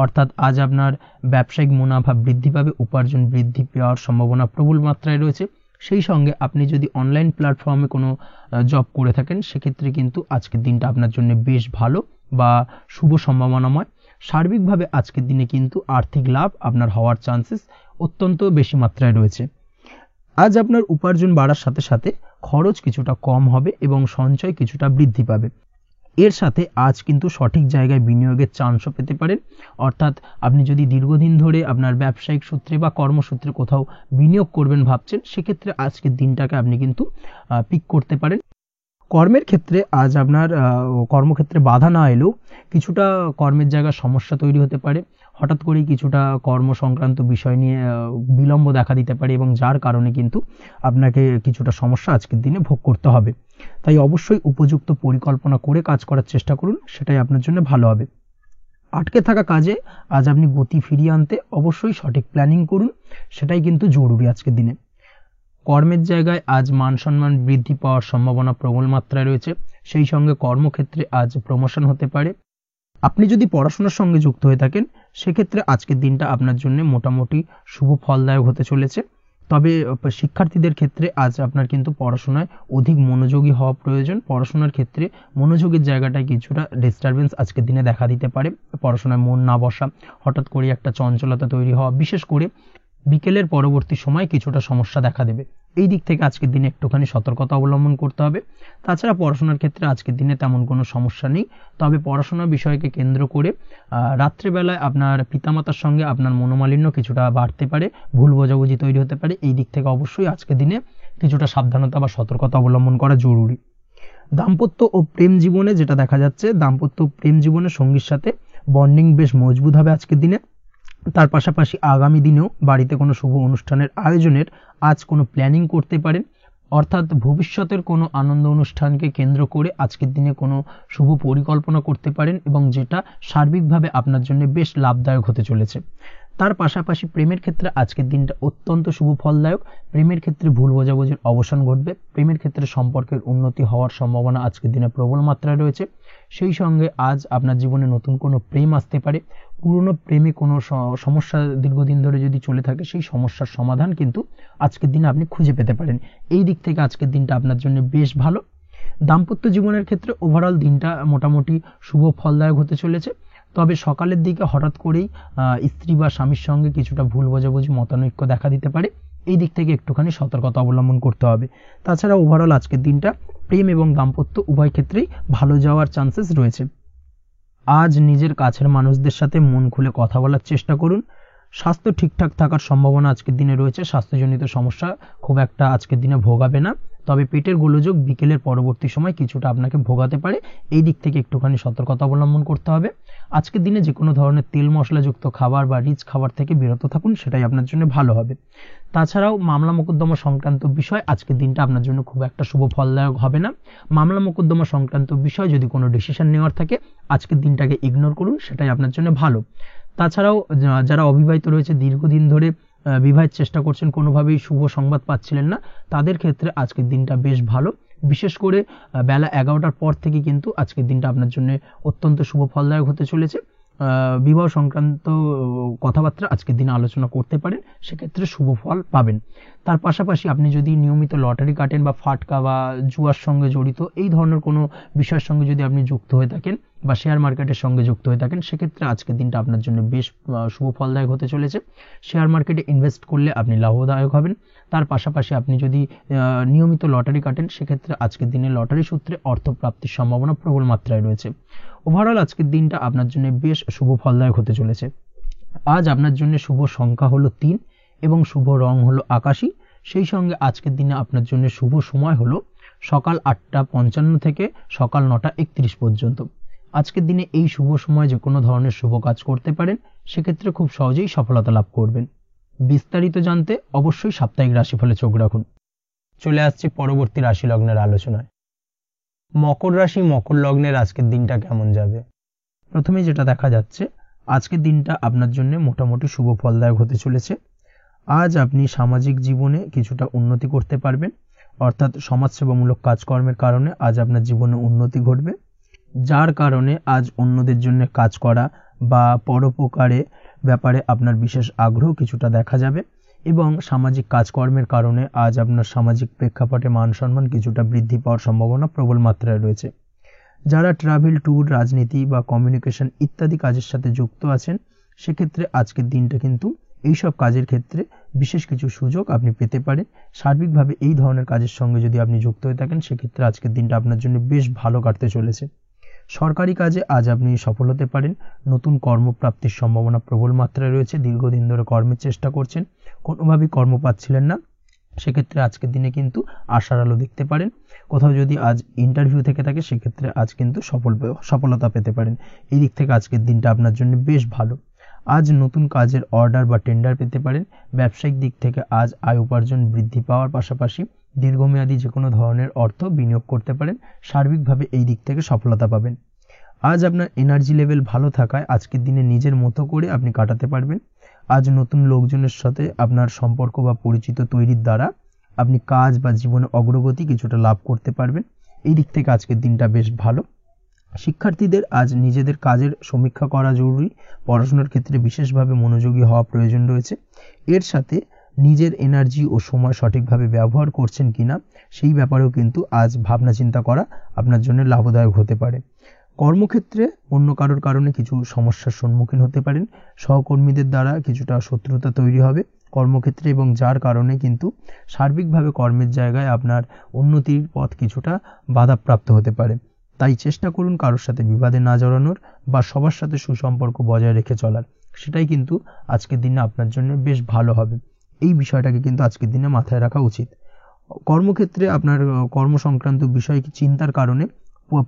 অর্থাৎ আজ আপনার ব্যবসায়িক মুনাফা বৃদ্ধি পাবে, উপার্জন বৃদ্ধি পাওয়ার সম্ভাবনা প্রবল মাত্রায় রয়েছে। সেই সঙ্গে আপনি যদি অনলাইন প্ল্যাটফর্মে কোনো জব করে থাকেন সেক্ষেত্রে কিন্তু আজকের দিনটা আপনার জন্য বেশ ভালো বা শুভ সম্ভাবনাময়। সার্বিকভাবে আজকের দিনে কিন্তু আর্থিক লাভ আপনার হওয়ার চান্সেস অত্যন্ত বেশি মাত্রায় রয়েছে। আজ আপনার উপার্জন বাড়ার সাথে সাথে খরচ কিছুটা কম হবে এবং সঞ্চয় কিছুটা বৃদ্ধি পাবে। এর সাথে আজ কিন্তু সঠিক জায়গায় বিনিয়োগের চান্সও পেতে পারেন, অর্থাৎ আপনি যদি দীর্ঘদিন ধরে আপনার ব্যবসায়িক সূত্রে বা কর্মসূত্রে কোথাও বিনিয়োগ করবেন ভাবছেন সেক্ষেত্রে আজকের দিনটাকে আপনি কিন্তু পিক করতে পারেন। কর্মের ক্ষেত্রে আজ আপনার কর্মক্ষেত্রে বাধা না এলেও কিছুটা কর্মের জায়গায় সমস্যা তৈরি হতে পারে, হঠাৎ করেই কিছুটা কর্ম সংক্রান্ত বিষয় নিয়ে বিলম্ব দেখা দিতে পারে এবং যার কারণে কিন্তু আপনাকে কিছুটা সমস্যা আজকের দিনে ভোগ করতে হবে। তাই অবশ্যই উপযুক্ত পরিকল্পনা করে কাজ করার চেষ্টা করুন, সেটাই আপনার জন্য ভালো হবে। আটকে থাকা কাজে আজ আপনি গতি ফিরিয়ে আনতে অবশ্যই সঠিক প্ল্যানিং করুন, সেটাই কিন্তু জরুরি আজকের দিনে। কর্মের জায়গায় আজ মান সম্মান বৃদ্ধি পাওয়ার সম্ভাবনা প্রবল মাত্রায় রয়েছে। সেই সঙ্গে কর্মক্ষেত্রে আজ প্রমোশন হতে পারে। আপনি যদি পড়াশোনার সঙ্গে যুক্ত হয়ে থাকেন সেক্ষেত্রে আজকের দিনটা আপনার জন্য মোটামুটি শুভ ফলদায়ক হতে চলেছে। তবে শিক্ষার্থীদের ক্ষেত্রে আজ আপনার কিন্তু পড়াশোনায় অধিক মনোযোগী হওয়া প্রয়োজন। পড়াশোনার ক্ষেত্রে মনোযোগের জায়গাটায় কিছুটা ডিস্টারবেন্স আজকের দিনে দেখা দিতে পারে। পড়াশোনায় মন না বসা, হঠাৎ করে একটা চঞ্চলতা তৈরি হওয়া, বিশেষ করে বিকেলের পরবর্তী সময় কিছুটা সমস্যা দেখা দেবে। এই দিক থেকে আজকের দিনে একটুখানি সতর্কতা অবলম্বন করতে হবে। তাছাড়া পড়াশোনার ক্ষেত্রে আজকের দিনে তেমন কোনো সমস্যা নেই। তবে পড়াশোনার বিষয়কে কেন্দ্র করে রাত্রেবেলায় আপনার পিতামাতার সঙ্গে আপনার মনোমালিন্য কিছুটা বাড়তে পারে, ভুল বোঝাবুঝি তৈরি হতে পারে। এই দিক থেকে অবশ্যই আজকের দিনে কিছুটা সাবধানতা বা সতর্কতা অবলম্বন করা জরুরি। দাম্পত্য ও প্রেম জীবনে যেটা দেখা যাচ্ছে, দাম্পত্য প্রেম জীবনে সঙ্গীর সাথে বন্ডিং বেশ মজবুত হবে আজকের দিনে। তার পাশাপাশি আগামী দিনেও বাড়িতে কোনো শুভ অনুষ্ঠানের আয়োজনের আজ কোনো প্ল্যানিং করতে পারেন। অর্থাৎ ভবিষ্যতের কোনো আনন্দ অনুষ্ঠানকে কেন্দ্র করে আজকের দিনে কোনো শুভ পরিকল্পনা করতে পারেন এবং যেটা সার্বিকভাবে আপনার জন্য বেশ লাভদায়ক হতে চলেছে। তার পাশাপাশি প্রেমের ক্ষেত্রে আজকের দিনটা অত্যন্ত শুভ ফলদায়ক। প্রেমের ক্ষেত্রে ভুল বোঝাবুঝির অবসান ঘটবে। প্রেমের ক্ষেত্রে সম্পর্কের উন্নতি হওয়ার সম্ভাবনা আজকের দিনে প্রবল মাত্রায় রয়েছে। সেই সঙ্গে আজ আপনার জীবনে নতুন কোনো প্রেম আসতে পারে। পুরনো প্রেমে কোনো সমস্যা দীর্ঘদিন ধরে যদি চলে থাকে সেই সমস্যার সমাধান কিন্তু আজকের দিনে আপনি খুঁজে পেতে পারেন। এই দিক থেকে আজকের দিনটা আপনার জন্য বেশ ভালো। দাম্পত্য জীবনের ক্ষেত্রে ওভারঅল দিনটা মোটামুটি শুভ ফলদায়ক হতে চলেছে। তবে সকালের দিকে হঠাৎ করেই স্ত্রী বা স্বামীর সঙ্গে কিছুটা ভুল বোঝাবুঝি, মতানৈক্য দেখা দিতে পারে। এই দিক থেকে একটুখানি সতর্কতা অবলম্বন করতে হবে। তাছাড়া ওভারঅল আজকের দিনটা প্রেম এবং দাম্পত্য উভয় ক্ষেত্রেই ভালো যাওয়ার চান্সেস রয়েছে। আজ নিজের কাছের মানুষদের সাথে মন খুলে কথা বলার চেষ্টা করুন। স্বাস্থ্য ঠিকঠাক থাকার সম্ভাবনা আজকের দিনে রয়েছে। স্বাস্থ্যজনিত সমস্যা খুব একটা আজকের দিনে ভোগাবে না। তবে পেটের গোলযোগ বিকেলের পরবর্তী সময় কিছুটা আপনাকে ভোগাতে পারে। এই দিক থেকে একটুখানি সতর্কতা অবলম্বন করতে হবে। আজকের দিনে যে কোনো ধরনের তেল মশলাযুক্ত খাবার বা রিচ খাবার থেকে বিরত থাকুন, সেটাই আপনার জন্য ভালো হবে। তাছাড়াও মামলা মোকদ্দমা সংক্রান্ত বিষয় আজকের দিনটা আপনার জন্য খুব একটা শুভ ফলদায়ক হবে না। মামলা মোকদ্দমা সংক্রান্ত বিষয় যদি কোনো ডিসিশন নেওয়ার থাকে আজকের দিনটাকে ইগনোর করুন, সেটাই আপনার জন্য ভালো। তাছাড়াও যারা অবিবাহিত রয়েছে, দীর্ঘদিন ধরে বিবাহের চেষ্টা করছেন, কোনোভাবেই শুভ সংবাদ পাচ্ছিলেন না, তাদের ক্ষেত্রে আজকের দিনটা বেশ ভালো। বিশেষ করে বেলা 11টার পর থেকে কিন্তু আজকের দিনটা আপনার জন্য অত্যন্ত শুভ ফলদায়ক হতে চলেছে। বিবাহ সংক্রান্ত কথাবার্তা আজকের দিনে আলোচনা করতে পারেন, সেক্ষেত্রে শুভ ফল পাবেন। তার পাশাপাশি আপনি যদি নিয়মিত লটারি কাটেন বা ফাটকা বা জুয়ার সঙ্গে জড়িত এই ধরনের কোনো বিষয়ের সঙ্গে যদি আপনি যুক্ত হয়ে থাকেন বা শেয়ার মার্কেটের সঙ্গে যুক্ত হয়ে থাকেন, সেক্ষেত্রে আজকের দিনটা আপনার জন্য বেশ শুভ ফলদায়ক হতে চলেছে। শেয়ার মার্কেটে ইনভেস্ট করলে আপনি লাভদায়ক হবেন। তার পাশাপাশি আপনি যদি নিয়মিত লটারি কাটেন, সেক্ষেত্রে আজকের দিনে লটারি সূত্রে অর্থ প্রাপ্তির সম্ভাবনা প্রবল মাত্রায় রয়েছে। ওভারঅল আজকের দিনটা আপনার জন্য বেশ শুভ ফলদায়ক হতে চলেছে। আজ আপনার জন্য শুভ সংখ্যা হলো 3 এবং শুভ রং হলো আকাশী। সেই সঙ্গে আজকের দিনে আপনার জন্য শুভ সময় হলো সকাল 8:55 থেকে সকাল 9:31 পর্যন্ত। আজকের দিনে এই শুভ সময় যে কোনো ধরনের শুভ কাজ করতে পারেন, সেক্ষেত্রে খুব সহজেই সফলতা লাভ করবেন। বিস্তারিত জানতে অবশ্যই সাপ্তাহিক রাশিফলে চোখ রাখুন। চলে আসছে পরবর্তী রাশি লগ্নের আলোচনায়। মকর রাশি মকর লগ্নের আজকের দিনটা কেমন যাবে? প্রথমে যেটা দেখা যাচ্ছে, আজকের দিনটা আপনার জন্য মোটামুটি শুভ ফলদায়ক হতে চলেছে। আজ আপনি সামাজিক জীবনে কিছুটা উন্নতি করতে পারবেন, অর্থাৎ সমাজসেবামূলক কাজকর্মের কারণে আজ আপনার জীবনে উন্নতি ঘটবে, যার কারণে আজ অন্যদের জন্য কাজ করা বা পরোপকারে ব্যাপারে আপনার বিশেষ আগ্রহ কিছুটা দেখা যাবে এবং সামাজিক কাজকর্মের কারণে আজ আপনার সামাজিক প্রেক্ষাপটে মান সম্মান কিছুটা বৃদ্ধি পাওয়ার সম্ভাবনা প্রবল মাত্রায় রয়েছে। যারা ট্রাভেল, ট্যুর, রাজনীতি বা কমিউনিকেশন ইত্যাদি কাজের সাথে যুক্ত আছেন, সেক্ষেত্রে আজকের দিনটা কিন্তু এইসব কাজের ক্ষেত্রে বিশেষ কিছু সুযোগ আপনি পেতে পারেন। সার্বিকভাবে এই ধরনের কাজের সঙ্গে যদি আপনি যুক্ত হয়ে থাকেন, সেক্ষেত্রে আজকের দিনটা আপনার জন্য বেশ ভালো কাটতে চলেছে। সরকারি কাজে আজ আপনি সফল হতে পারেন। নতুন কর্মপ্রাপ্তির সম্ভাবনা প্রবল মাত্রায় রয়েছে। দীর্ঘদিন ধরে কর্মের চেষ্টা করছেন, কোনোভাবেই কর্ম পাচ্ছিলেন না, সেক্ষেত্রে আজকের দিনে কিন্তু আশার আলো দেখতে পারেন। কোথাও যদি আজ ইন্টারভিউ থেকে থাকে, সেক্ষেত্রে আজ কিন্তু সফলতা পেতে পারেন। এই দিক থেকে আজকের দিনটা আপনার জন্য বেশ ভালো। আজ নতুন কাজের অর্ডার বা টেন্ডার পেতে পারেন। ব্যবসায়িক দিক থেকে আজ আয় উপার্জন বৃদ্ধি পাওয়ার পাশাপাশি দীর্ঘমেয়াদী যে কোনো ধরনের অর্থ বিনিয়োগ করতে পারেন। সার্বিকভাবে এই দিক থেকে সফলতা পাবেন। আজ আপনার এনার্জি লেভেল ভালো থাকায় আজকের দিনে নিজের মতো করে আপনি কাটাতে পারবেন। আজ নতুন লোকজনের সাথে আপনার সম্পর্ক বা পরিচিত তৈরির দ্বারা আপনি কাজ বা জীবনে অগ্রগতি কিছুটা লাভ করতে পারবেন। এই দিক থেকে আজকের দিনটা বেশ ভালো। শিক্ষার্থীদের আজ নিজেদের কাজের সমীক্ষা করা জরুরি। পড়াশোনার ক্ষেত্রে বিশেষভাবে মনোযোগী হওয়া প্রয়োজন রয়েছে। এর সাথে নিজের এনার্জি ও সময় সঠিকভাবে ব্যবহার করছেন কিনা সেই ব্যাপারেও কিন্তু আজ ভাবনা চিন্তা করা আপনার জন্য লাভদায়ক হতে পারে। কর্মক্ষেত্রে অন্য কারোর কারণে কিছু সমস্যার সম্মুখীন হতে পারেন। সহকর্মীদের দ্বারা কিছুটা শত্রুতা তৈরি হবে কর্মক্ষেত্রে, এবং যার কারণে কিন্তু সার্বিকভাবে কর্মের জায়গায় আপনার উন্নতির পথ কিছুটা বাধাপ্রাপ্ত হতে পারে। তাই চেষ্টা করুন কারোর সাথে বিবাদে না জড়ানোর বা সবার সাথে সুসম্পর্ক বজায় রেখে চলার। সেটাই কিন্তু আজকের দিনে আপনার জন্য বেশ ভালো হবে। এই বিষয়টাকে কিন্তু আজকের দিনে মাথায় রাখা উচিত। কর্মক্ষেত্রে আপনার কর্ম সংক্রান্ত বিষয় চিন্তার কারণে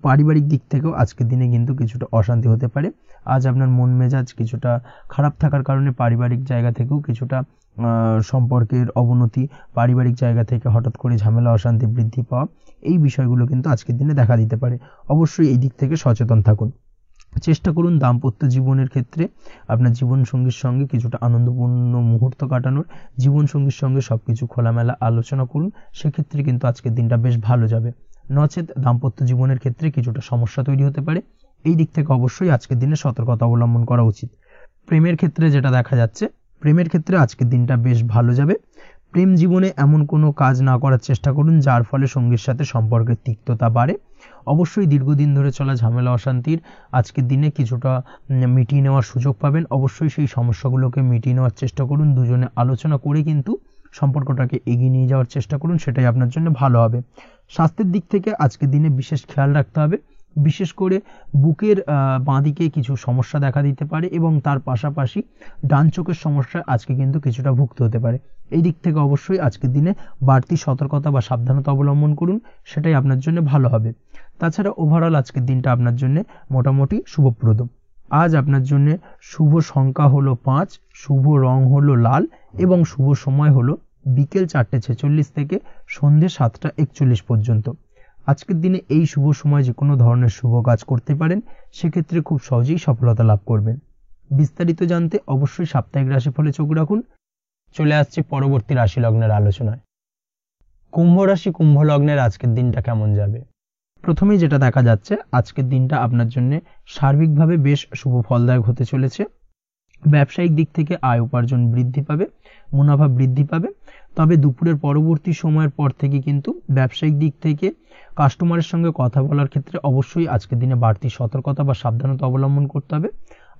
পারিবারিক দিক থেকেও আজকের দিনে কিন্তু কিছুটা অশান্তি হতে পারে। আজ আপনার মন মেজাজ কিছুটা খারাপ থাকার কারণে পারিবারিক জায়গা থেকেও কিছুটা সম্পর্কের অবনতি, পারিবারিক জায়গা থেকে হঠাৎ করে ঝামেলা অশান্তি বৃদ্ধি পাওয়া, এই বিষয়গুলো কিন্তু আজকের দিনে দেখা দিতে পারে। অবশ্যই এই দিক থেকে সচেতন থাকুন। চেষ্টা করুন দাম্পত্য জীবনের ক্ষেত্রে আপনার জীবনসঙ্গীর সঙ্গে কিছুটা আনন্দপূর্ণ মুহূর্ত কাটানোর। জীবনসঙ্গীর সঙ্গে সবকিছু খোলামেলা আলোচনা করুন, সেক্ষেত্রে কিন্তু আজকের দিনটা বেশ ভালো যাবে। নচেত দাম্পত্য জীবনের ক্ষেত্রে কিছুটা সমস্যা তৈরি হতে পারে। এই দিক থেকে অবশ্যই আজকের দিনে সতর্কতা অবলম্বন করা উচিত। প্রেমের ক্ষেত্রে যেটা দেখা যাচ্ছে, প্রেমের ক্ষেত্রে আজকের দিনটা বেশ ভালো যাবে। প্রেম জীবনে এমন কোনো কাজ না করার চেষ্টা করুন যার ফলে সঙ্গীর সাথে সম্পর্কের তিক্ততা বাড়ে। অবশ্যই দীর্ঘদিন ধরে চলা ঝামেলা অশান্তির আজকের দিনে কিছুটা মিটিয়ে নেওয়ার সুযোগ পাবেন। অবশ্যই সেই সমস্যাগুলোকে মিটিয়ে নেওয়ার চেষ্টা করুন, দুজনে আলোচনা করে কিন্তু সম্পর্কটাকে এগিয়ে নিয়ে যাওয়ার চেষ্টা করুন, সেটাই আপনার জন্য ভালো হবে। স্বাস্থ্যের দিক থেকে আজকের দিনে বিশেষ খেয়াল রাখতে হবে। বিশেষ করে বুকের বাঁদিকে কিছু সমস্যা দেখা দিতে পারে এবং তার পাশাপাশি ডান চোখের সমস্যা আজকে কিন্তু কিছুটা ভুগতে হতে পারে। এই দিক থেকে অবশ্যই আজকের দিনে বাড়তি সতর্কতা বা সাবধানতা অবলম্বন করুন, সেটাই আপনার জন্য ভালো হবে। তাছাড়া ওভারঅল আজকের দিনটা আপনার জন্য মোটামুটি শুভপ্রদ। আজ আপনার জন্য শুভ সংখ্যা হলো 5, শুভ রং হলো লাল এবং শুভ সময় হলো বিকেল 4:46 থেকে সন্ধ্যে 7:41 পর্যন্ত। আজকের দিনে এই শুভ সময় যে কোনো ধরনের শুভ কাজ করতে পারেন, সেক্ষেত্রে খুব সহজেই সফলতা লাভ করবেন। বিস্তারিত জানতে অবশ্যই সাপ্তাহিক রাশিফলে চোখ রাখুন। চলে আসছে পরবর্তী রাশি লগ্নের আলোচনায়। কুম্ভ রাশি, কুম্ভ লগ্নের আজকের দিনটা কেমন যাবে? প্রথমেই যেটা দেখা যাচ্ছে, আজকের দিনটা আপনার জন্য সার্বিকভাবে বেশ শুভ ফলদায়ক হতে চলেছে। ব্যবসায়িক দিক থেকে আয় উপার্জন বৃদ্ধি পাবে, মুনাফা বৃদ্ধি পাবে। তবে দুপুরের পরবর্তী সময়ের পর থেকে কিন্তু ব্যবসায়িক দিক থেকে কাস্টমারের সঙ্গে কথা বলার ক্ষেত্রে অবশ্যই আজকের দিনে বাড়তি সতর্কতা বা সাবধানতা অবলম্বন করতে হবে।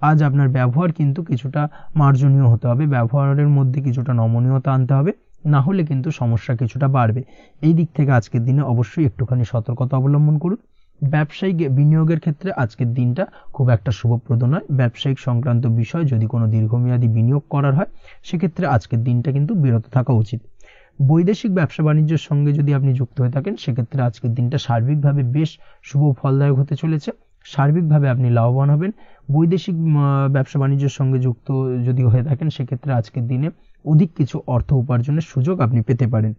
আজ আপনার ব্যবহার কিন্তু কিছুটা মার্জনীয় হতে হবে, ব্যবহারের মধ্যে কিছুটা নমনীয়তা আনতে হবে, না হলে কিন্তু সমস্যা কিছুটা বাড়বে। এই দিক থেকে আজকের দিনে অবশ্যই একটুখানি সতর্কতা অবলম্বন করুন। ব্যবসায়িক বিনিয়োগের ক্ষেত্রে আজকের দিনটা খুব একটা শুভপ্রদ নয়। ব্যবসায়িক সংক্রান্ত বিষয় যদি কোনো দীর্ঘমেয়াদী বিনিয়োগ করার হয়, সেক্ষেত্রে আজকের দিনটা কিন্তু বিরত থাকা উচিত। বৈদেশিক ব্যবসা বাণিজ্যের সঙ্গে যদি আপনি যুক্ত হয়ে থাকেন, সেক্ষেত্রে আজকের দিনটা সার্বিকভাবে বেশ শুভ ফলদায়ক হতে চলেছে। সার্বিকভাবে আপনি লাভবান হবেন। বৈদেশিক ব্যবসা বাণিজ্যের সঙ্গে যুক্ত যদি হয়ে থাকেন, সেক্ষেত্রে আজকের দিনে অধিক কিছু অর্থ উপার্জনের সুযোগ আপনি পেতে পারেন।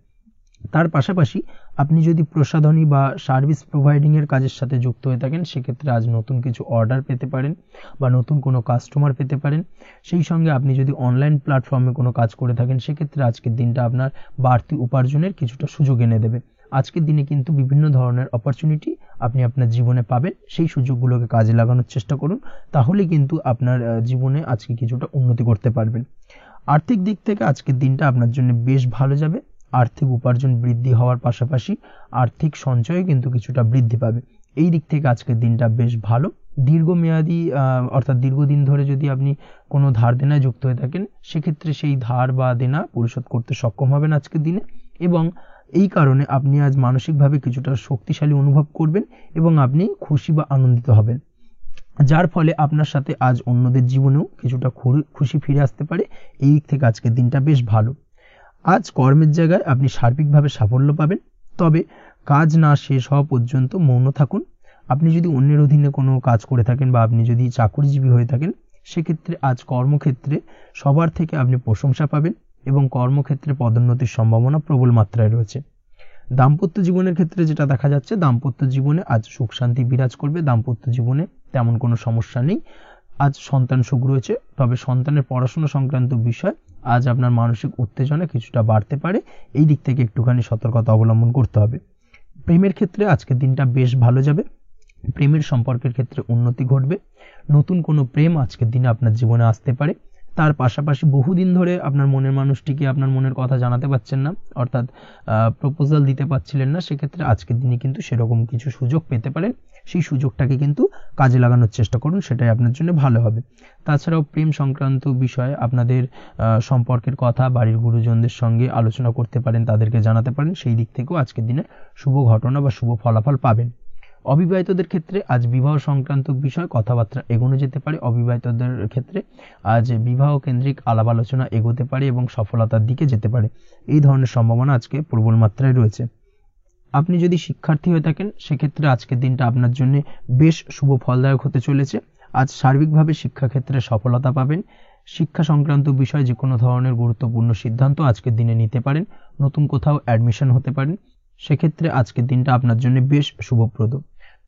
তার পাশাপাশি আপনি যদি প্রসাধনী বা সার্ভিস প্রোভাইডিং এর কাজের সাথে যুক্ত হয়ে থাকেন, সেক্ষেত্রে আজ নতুন কিছু অর্ডার পেতে পারেন বা নতুন কোনো কাস্টমার পেতে পারেন। সেই সঙ্গে আপনি যদি অনলাইন প্ল্যাটফর্মে কোনো কাজ করে থাকেন, সেক্ষেত্রে আজকের দিনটা আপনার বাড়তি উপার্জনের কিছুটা সুযোগ এনে দেবে। আজকের দিনে কিন্তু বিভিন্ন ধরনের অপরচুনিটি আপনি আপনার জীবনে পাবেন। সেই সুযোগগুলোকে কাজে লাগানোর চেষ্টা করুন, তাহলে কিন্তু আপনার জীবনে আজকে কিছুটা উন্নতি করতে পারবেন। আর্থিক দিক থেকে আজকের দিনটা আপনার জন্য বেশ ভালো যাবে। আর্থিক উপার্জন বৃদ্ধি হওয়ার পাশাপাশি আর্থিক সঞ্চয় কিন্তু কিছুটা বৃদ্ধি পাবে। এই দিক থেকে আজকের দিনটা বেশ ভালো। দীর্ঘমেয়াদী অর্থাৎ দীর্ঘদিন ধরে যদি আপনি কোনো ধার দেনায় যুক্ত হয়ে থাকেন, সেক্ষেত্রে সেই ধার বা দেনা পরিশোধ করতে সক্ষম হবেন আজকের দিনে, এবং এই কারণে আপনি আজ মানসিকভাবে কিছুটা শক্তিশালী অনুভব করবেন এবং আপনি খুশি বা আনন্দিত হবেন, যার ফলে আপনার সাথে আজ অন্যদের জীবনেও কিছুটা খুশি ফিরে আসতে পারে। এই দিক থেকে আজকের দিনটা বেশ ভালো। আজ কর্মের জায়গায় আপনি সার্বিকভাবে সাফল্য পাবেন, তবে কাজ না শেষ হওয়া পর্যন্ত মৌন থাকুন। আপনি যদি অন্যের অধীনে কোনো কাজ করে থাকেন বা আপনি যদি চাকরিজীবী হয়ে থাকেন, সেক্ষেত্রে আজ কর্মক্ষেত্রে সবার থেকে আপনি প্রশংসা পাবেন এবং কর্মক্ষেত্রে পদোন্নতির সম্ভাবনা প্রবল মাত্রায় রয়েছে। দাম্পত্য জীবনের ক্ষেত্রে যেটা দেখা যাচ্ছে, দাম্পত্য জীবনে আজ সুখ শান্তি বিরাজ করবে। দাম্পত্য জীবনে তেমন কোনো সমস্যা নেই। আজ সন্তান সুখ রয়েছে, তবে সন্তানের পড়াশোনা সংক্রান্ত বিষয় আজ আপনার মানসিক উত্তেজনা কিছুটা বাড়তে পারে, এই দিক থেকে একটুখানি সতর্কতা অবলম্বন করতে হবে। প্রেমের ক্ষেত্রে আজকের দিনটা বেশ ভালো যাবে, প্রেমের সম্পর্কের ক্ষেত্রে উন্নতি ঘটবে, নতুন কোনো প্রেম আজকের দিনে আপনার জীবনে আসতে পারে। তার পাশাপাশি বহুদিন ধরে আপনার মনের মানুষটিকে আপনার মনের কথা জানাতে পারছেন না, অর্থাৎ প্রপোজাল দিতে পারছিলেন না, সেক্ষেত্রে আজকের দিনে কিন্তু সেরকম কিছু সুযোগ পেতে পারেন। সেই সুযোগটাকে কিন্তু কাজে লাগানোর চেষ্টা করুন, সেটাই আপনার জন্য ভালো হবে। তাছাড়াও প্রেম সংক্রান্ত বিষয়ে আপনাদের সম্পর্কের কথা বাড়ির গুরুজনদের সঙ্গে আলোচনা করতে পারেন, তাদেরকে জানাতে পারেন, সেই দিক থেকেও আজকের দিনে শুভ ঘটনা বা শুভ ফলাফল পাবেন। অবিবাহিতদের ক্ষেত্রে আজ বিবাহ সংক্রান্ত বিষয় কথাবার্তা এগোনো যেতে পারে। অবিবাহিতদের ক্ষেত্রে আজ বিবাহ কেন্দ্রিক আলাপ আলোচনা এগোতে পারে এবং সফলতার দিকে যেতে পারে, এই ধরনের সম্ভাবনা আজকে প্রবল মাত্রায় রয়েছে। আপনি যদি শিক্ষার্থী হয়ে থাকেন সেক্ষেত্রে আজকের দিনটা আপনার জন্য বেশ শুভ ফলদায়ক হতে চলেছে। আজ সার্বিকভাবে শিক্ষাক্ষেত্রে সফলতা পাবেন। শিক্ষা সংক্রান্ত বিষয়ে যে কোনো ধরনের গুরুত্বপূর্ণ সিদ্ধান্ত আজকের দিনে নিতে পারেন, নতুন কোথাও অ্যাডমিশন হতে পারেন, সেক্ষেত্রে আজকের দিনটা আপনার জন্য বেশ শুভপ্রদ।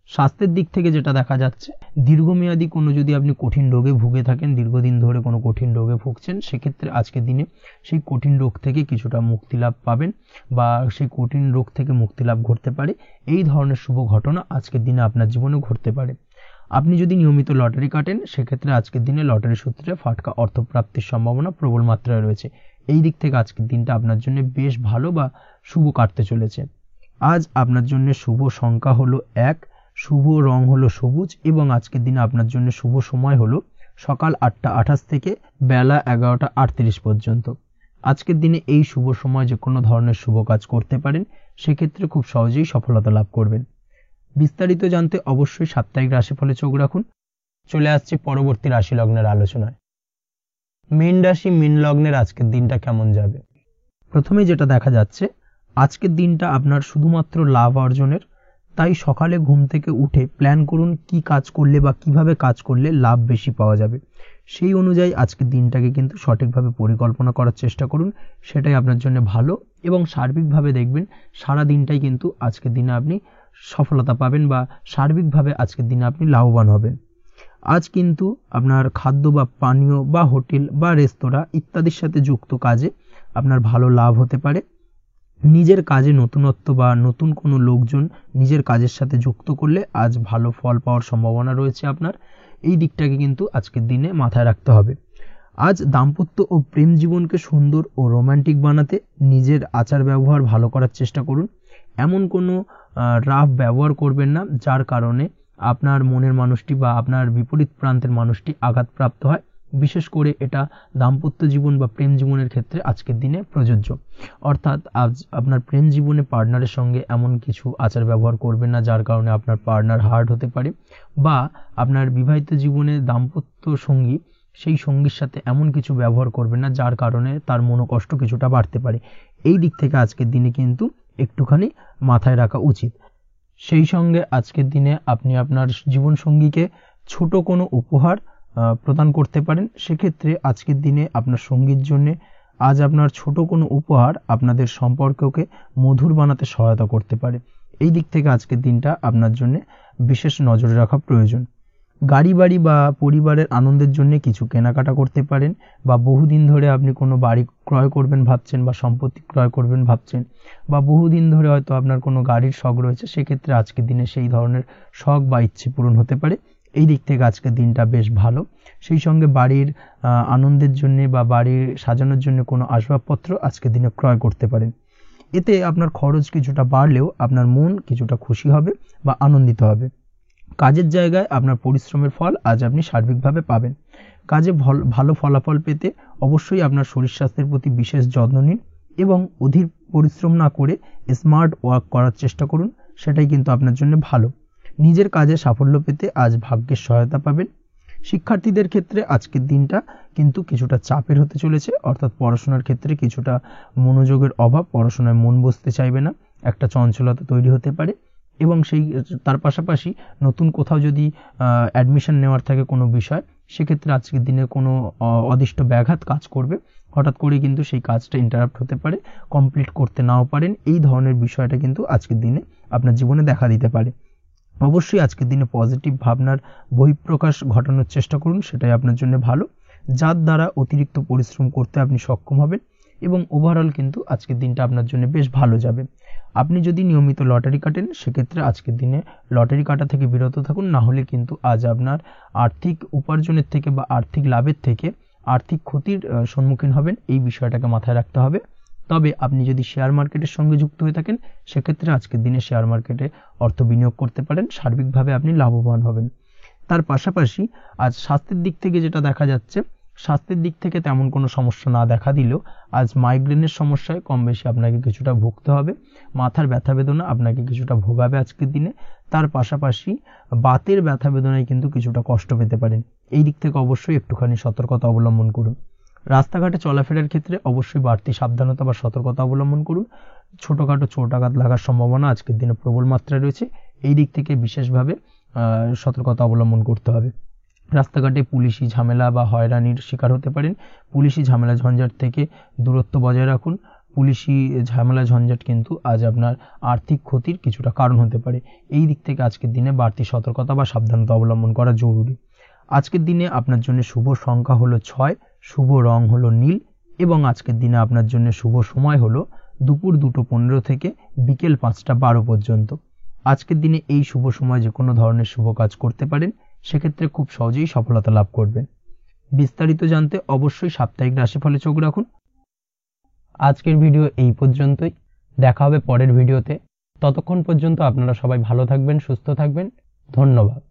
স্বাস্থ্যের দিক থেকে যেটা দেখা যাচ্ছে, দীর্ঘমেয়াদী কোনো যদি আপনি কঠিন রোগে ভুগে থাকেন, দীর্ঘদিন ধরে কোনো কঠিন রোগে ভুগছেন, সেক্ষেত্রে আজকের দিনে সেই কঠিন রোগ থেকে কিছুটা মুক্তি লাভ পাবেন বা সেই কঠিন রোগ থেকে মুক্তি লাভ ঘটতে পারে। এই ধরনের শুভ ঘটনা আজকের দিনে আপনার জীবনে ঘটতে পারে। আপনি যদি নিয়মিত লটারি কাটেন সেক্ষেত্রে আজকের দিনে লটারি সূত্রে ফাটকা অর্থপ্রাপ্তির সম্ভাবনা প্রবল মাত্রায় রয়েছে। এই দিক থেকে আজকের দিনটা আপনার জন্য বেশ ভালো বা শুভ কাটতে চলেছে। আজ আপনার জন্য শুভ সংখ্যা হলো 1, শুভ রং হলো সবুজ এবং আজকের দিনে আপনার জন্য শুভ সময় হলো সকাল 8টা 28 থেকে বেলা 11টা 38 পর্যন্ত। আজকের দিনে এই শুভ সময় যে কোনো ধরনের শুভ কাজ করতে পারেন, সেক্ষেত্রে খুব সহজেই সফলতা লাভ করবেন। বিস্তারিত জানতে অবশ্যই সাপ্তাহিক রাশিফলে চোখ রাখুন। চলে আসছে পরবর্তী রাশি লগ্নের আলোচনায়। মীন রাশি মীন লগ্নের আজকের দিনটা কেমন যাবে? প্রথমে যেটা দেখা যাচ্ছে, আজকের দিনটা আপনার শুধুমাত্র লাভ অর্জনের, তাই সকালে ঘুম থেকে উঠে প্ল্যান করুন কি কাজ করলে বা কিভাবে কাজ করলে লাভ বেশি পাওয়া যাবে। সেই অনুযায়ী আজকের দিনটাকে কিন্তু সঠিকভাবে পরিকল্পনা করার চেষ্টা করুন, সেটাই আপনার জন্য ভালো। এবং সার্বিকভাবে দেখবেন সারা দিনটাই কিন্তু আজকের দিনে আপনি সফলতা পাবেন বা সার্বিকভাবে আজকের দিনে আপনি লাভবান হবেন। আজ কিন্তু আপনার খাদ্য বা পানীয় বা হোটেল বা রেস্তোরাঁ ইত্যাদির সাথে যুক্ত কাজে আপনার ভালো লাভ হতে পারে। নিজের কাজে নতুনত্ব বা নতুন কোনো লোকজন নিজের কাজের সাথে যুক্ত করলে আজ ভালো ফল পাওয়ার সম্ভাবনা রয়েছে আপনার। এই দিকটাকে কিন্তু আজকের দিনে মাথায় রাখতে হবে। আজ দাম্পত্য ও প্রেম জীবনকে সুন্দর ও রোমান্টিক বানাতে নিজের আচার ব্যবহার ভালো করার চেষ্টা করুন। এমন কোনো রাফ ব্যবহার করবেন না যার কারণে আপনার মনের মানুষটি বা আপনার বিপরীত প্রান্তের মানুষটি আঘাতপ্রাপ্ত হয়। বিশেষ করে এটা দাম্পত্য জীবন বা প্রেম জীবনের ক্ষেত্রে আজকের দিনে প্রযোজ্য। অর্থাৎ আজ আপনার প্রেম জীবনে পার্টনারের সঙ্গে এমন কিছু আচার ব্যবহার করবেন না যার কারণে আপনার পার্টনার হার্ট হতে পারে, বা আপনার বিবাহিত জীবনে দাম্পত্য সঙ্গী সেই সঙ্গীর সাথে এমন কিছু ব্যবহার করবেন না যার কারণে তার মনোকষ্ট কিছুটা বাড়তে পারে। এই দিক থেকে আজকের দিনে কিন্তু একটুখানি মাথায় রাখা উচিত। সেই সঙ্গে আজকের দিনে আপনি আপনার জীবনসঙ্গীকে ছোট কোনো উপহার প্রদান করতে পারেন। সেক্ষেত্রে আজকের দিনে আপনার সঙ্গীর জন্য আজ আপনার ছোট কোনো উপহার আপনাদের সম্পর্ককে মধুর বানাতে সহায়তা করতে পারে। এই দিক থেকে আজকের দিনটা আপনার জন্য বিশেষ নজরে রাখা প্রয়োজন। গাড়ি বাড়ি বা পরিবারের আনন্দের জন্য কিছু কেনাকাটা করতে পারেন, বা বহুদিন ধরে আপনি কোনো বাড়ি ক্রয় করবেন ভাবছেন বা সম্পত্তি ক্রয় করবেন ভাবছেন, বা বহুদিন ধরে হয়তো আপনার কোনো গাড়ির শখ রয়েছে, সেক্ষেত্রে আজকের দিনে সেই ধরনের শখ বা ইচ্ছে পূরণ হতে পারে। এই দিক থেকে আজকের দিনটা বেশ ভালো। সেই সঙ্গে বাড়ির আনন্দের জন্য বা বাড়ির সাজানোর জন্য কোনো আসবাবপত্র আজকের দিনে ক্রয় করতে পারেন। এতে আপনার খরচ কিছুটা বাড়লেও আপনার মন কিছুটা খুশি হবে বা আনন্দিত হবে। কাজের জায়গায় আপনার পরিশ্রমের ফল আজ আপনি সার্বিকভাবে পাবেন। কাজে ভালো ফলাফল পেতে অবশ্যই আপনার শরীর স্বাস্থ্যের প্রতি বিশেষ যত্ন নিন এবং অধীর পরিশ্রম না করে স্মার্ট ওয়ার্ক করার চেষ্টা করুন, সেটাই কিন্তু আপনার জন্য ভালো। নিজের কাজে সাফল্য পেতে আজ ভাগ্যের সহায়তা পাবেন। শিক্ষার্থীদের ক্ষেত্রে আজকের দিনটা কিন্তু কিছুটা চাপের হতে চলেছে, অর্থাৎ পড়াশোনার ক্ষেত্রে কিছুটা মনোযোগের অভাব, পড়াশোনায় মন বসতে চাইবে না, একটা চঞ্চলতা তৈরি হতে পারে। এবং তার পাশাপাশি নতুন কোথাও যদি অ্যাডমিশন নেওয়ার থাকে কোনো বিষয়, সেক্ষেত্রে আজকের দিনে কোনো অদিষ্ট ব্যাঘাত কাজ করবে, হঠাৎ করে কিন্তু সেই কাজটা ইন্টারাপ্ট হতে পারে, কমপ্লিট করতে নাও পারেন। এই ধরনের বিষয়টা কিন্তু আজকের দিনে আপনার জীবনে দেখা দিতে পারে। অবশ্যই আজকের দিনে পজিটিভ ভাবনার বহিঃপ্রকাশ ঘটানোর চেষ্টা করুন, সেটাই আপনার জন্য ভালো। যার দ্বারা অতিরিক্ত পরিশ্রম করতে আপনি সক্ষম হবেন এবং ওভারঅল কিন্তু আজকের দিনটা আপনার জন্য বেশ ভালো যাবে। আপনি যদি নিয়মিত লটারি কাটেন সেক্ষেত্রে আজকের দিনে লটারি কাটা থেকে বিরত থাকুন, না হলে কিন্তু আজ আপনার আর্থিক উপার্জনের থেকে বা আর্থিক লাভের থেকে আর্থিক ক্ষতির সম্মুখীন হবেন, এই বিষয়টাকে মাথায় রাখতে হবে। তবে আপনি যদি শেয়ার মার্কেটের সঙ্গে যুক্ত হয়ে থাকেন সেক্ষেত্রে আজকের দিনে শেয়ার মার্কেটে অর্থ বিনিয়োগ করতে পারেন, সার্বিকভাবে আপনি লাভবান হবেন। তার পাশাপাশি আজ স্বাস্থ্যের দিক থেকে যেটা দেখা যাচ্ছে, স্বাস্থ্যের দিক থেকে তেমন কোনো সমস্যা না দেখা দিলেও আজ মাইগ্রেনের সমস্যায় কম বেশি আপনাকে কিছুটা ভুগতে হবে, মাথার ব্যথা বেদনা আপনাকে কিছুটা ভোগাবে আজকের দিনে। তার পাশাপাশি বাতের ব্যথা বেদনায় কিন্তু কিছুটা কষ্ট পেতে পারেন, এই দিক থেকে অবশ্যই একটুখানি সতর্কতা অবলম্বন করুন। রাস্তাঘাটে চলাফেরার ক্ষেত্রে অবশ্যই বাড়তি সাবধানতা বা সতর্কতা অবলম্বন করুন। ছোটোখাটো চোট আঘাত লাগার সম্ভাবনা আজকের দিনে প্রবল মাত্রায় রয়েছে, এই দিক থেকে বিশেষভাবে সতর্কতা অবলম্বন করতে হবে। রাস্তাঘাটে পুলিশি ঝামেলা বা হয়রানির শিকার হতে পারেন, পুলিশি ঝামেলা ঝঞ্ঝাট থেকে দূরত্ব বজায় রাখুন। পুলিশি ঝামেলা ঝঞ্ঝাট কিন্তু আজ আপনার আর্থিক ক্ষতির কিছুটা কারণ হতে পারে, এই দিক থেকে আজকের দিনে বাড়তি সতর্কতা বা সাবধানতা অবলম্বন করা জরুরি। আজকের দিনে আপনার জন্য শুভ সংখ্যা হলো 6, শুভ রং হলো নীল এবং আজকের দিনে আপনার জন্য শুভ সময় হলো দুপুর 2:15 থেকে বিকেল 5:12 পর্যন্ত। আজকের দিনে এই শুভ সময় যে কোনো ধরনের শুভ কাজ করতে পারেন, সেক্ষেত্রে খুব সহজেই সফলতা লাভ করবেন। বিস্তারিত জানতে অবশ্যই সাপ্তাহিক রাশিফলে চোখ রাখুন। আজকের ভিডিও এই পর্যন্তই, দেখা হবে পরের ভিডিওতে। ততক্ষণ পর্যন্ত আপনারা সবাই ভালো থাকবেন, সুস্থ থাকবেন। ধন্যবাদ।